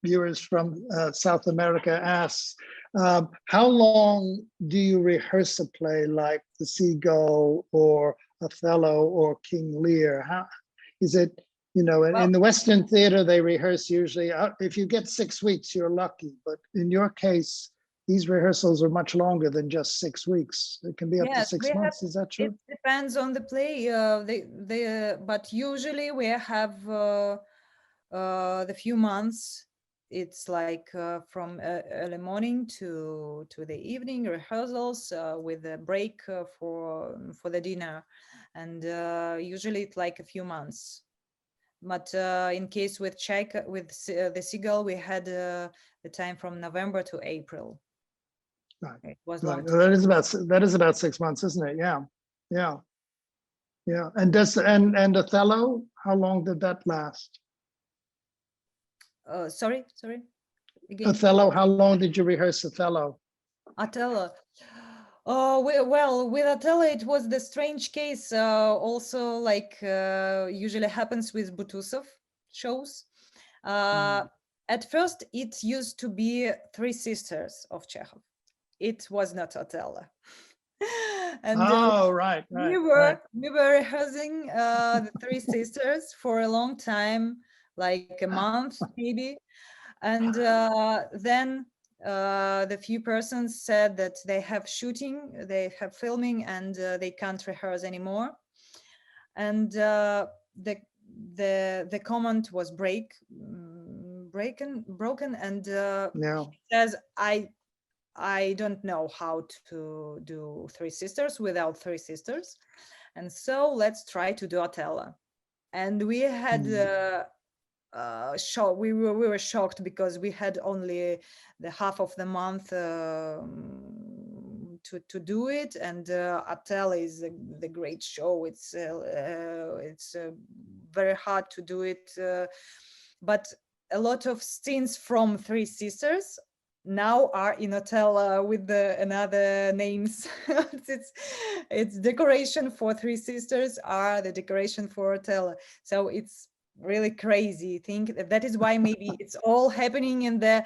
viewers from South America asks, how long do you rehearse a play like The Seagull or Othello or King Lear? How is it, in the Western theater, they rehearse usually, if you get 6 weeks, you're lucky. But in your case, these rehearsals are much longer than just 6 weeks. It can be up to 6 months. Is that true? It depends on the play. But usually we have the few months. It's like from early morning to the evening rehearsals with a break for the dinner, and usually it's like a few months. But in case with the Seagull, we had the time from November to April. Right. It was right. long. That is about 6 months, isn't it? Yeah. And Othello, how long did that last? Sorry. Again. Othello, how long did you rehearse Othello? Othello. Well, with Othello, it was the strange case. Also, like usually happens with Butusov shows. At first, it used to be Three Sisters of Chekhov. It was not Othello. And right. We were rehearsing the Three Sisters for a long time, like a month maybe, and then the few persons said that they have shooting, they have filming, and they can't rehearse anymore. And the comment was broken, and he says, I don't know how to do Three Sisters without Three Sisters, and so let's try to do Othello. And we had we were shocked because we had only the half of the month to do it, and Othello is the great show. It's very hard to do it, but a lot of scenes from Three Sisters now are in Othello with another names. it's decoration for Three Sisters are the decoration for Othello. So it's really crazy thing. That is why maybe it's all happening in the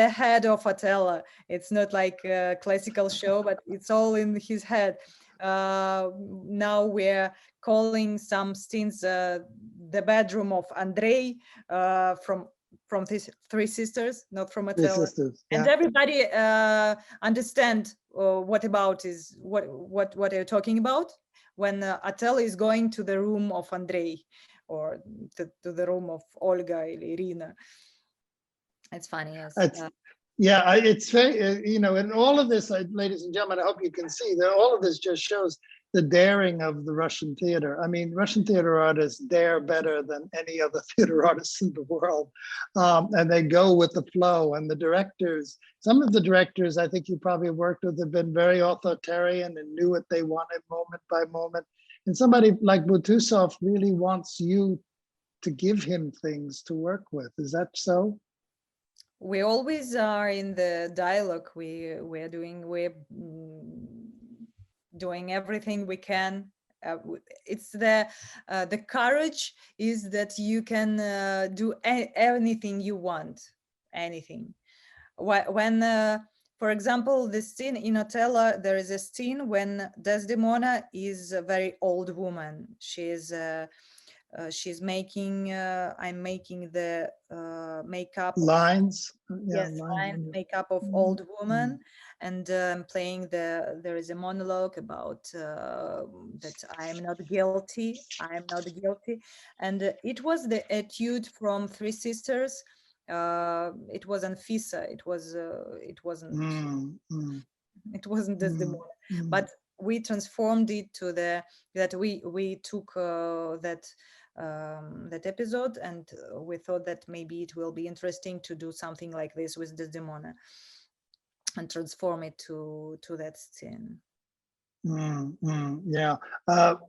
head of Othello. It's not like a classical show, but it's all in his head. Now we're calling some scenes the bedroom of Andrei from these Three Sisters, not from Othello. And everybody understand what you're talking about. when Othello is going to the room of Andrei, or to the room of Olga or Irina. It's funny, yes. Yeah, it's very, you know, and all of this, ladies and gentlemen, I hope you can see that all of this just shows the daring of the Russian theater. I mean, Russian theater artists dare better than any other theater artists in the world. And they go with the flow. And the directors, some of the directors I think you probably worked with have been very authoritarian and knew what they wanted moment by moment. And somebody like Butusov really wants you to give him things to work with. Is that so? We always are in the dialogue. We're doing everything we can. It's the courage is that you can do anything you want, anything. When for example, the scene in Othello, there is a scene when Desdemona is a very old woman. She's making, I'm making the makeup. Lines. Yes, makeup of old woman, and playing there is a monologue about that I am not guilty, and it was the etude from Three Sisters. It was Anfisa. It wasn't Desdemona, but we transformed it to that we took that episode, and we thought that maybe it will be interesting to do something like this with Desdemona and transform it to that scene. Yeah.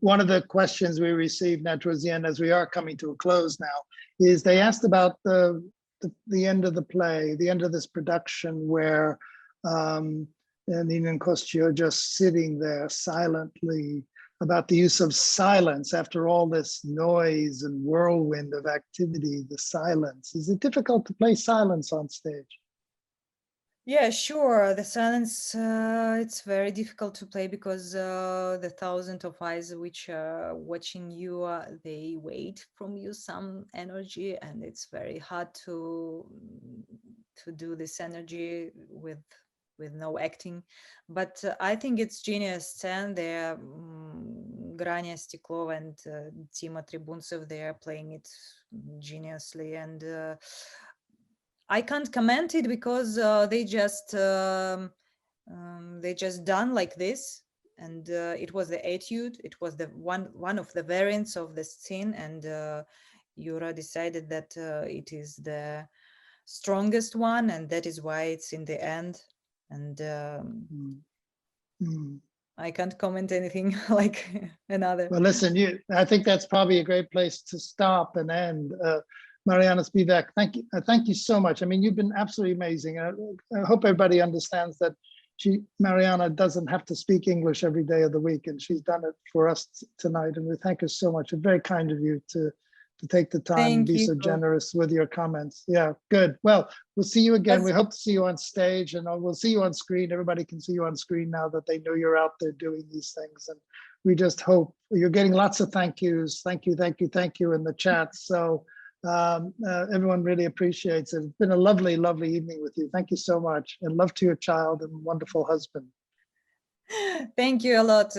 One of the questions we received now towards the end, as we are coming to a close now, is they asked about the end of the play, the end of this production, where Nina and Kostya are just sitting there silently, about the use of silence after all this noise and whirlwind of activity, the silence. Is it difficult to play silence on stage? Yeah, sure. The silence, it's very difficult to play because the thousands of eyes which are watching you, they wait from you some energy, and it's very hard to do this energy with no acting. But I think it's genius stand there. Grania Stiklova and Tima Tribuntsev, they are playing it geniusly, and I can't comment it because they just done like this, and it was the etude. It was the one of the variants of the scene, and Yura decided that it is the strongest one, and that is why it's in the end. And I can't comment anything like another. Well, listen, I think that's probably a great place to stop and end. Mariana Spivak, thank you so much. I mean, you've been absolutely amazing. I hope everybody understands that Mariana doesn't have to speak English every day of the week, and she's done it for us tonight. And we thank her so much. It's very kind of you to take the time and be so generous with your comments. Yeah, good. Well, we'll see you again. We hope to see you on stage, and we'll see you on screen. Everybody can see you on screen now that they know you're out there doing these things. And we just hope you're getting lots of thank yous. Thank you, thank you, thank you in the chat. So everyone really appreciates it. It's been a lovely, lovely evening with you. Thank you so much, and love to your child and wonderful husband. Thank you a lot.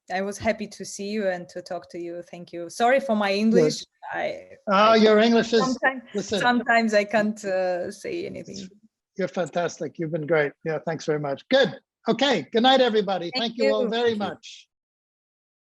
I was happy to see you and to talk to you. Thank you. Sorry for my English. Your English is, sometimes I can't say anything. You're fantastic. You've been great. Yeah, thanks very much. Good. Okay. Good night, everybody. Thank you all very much.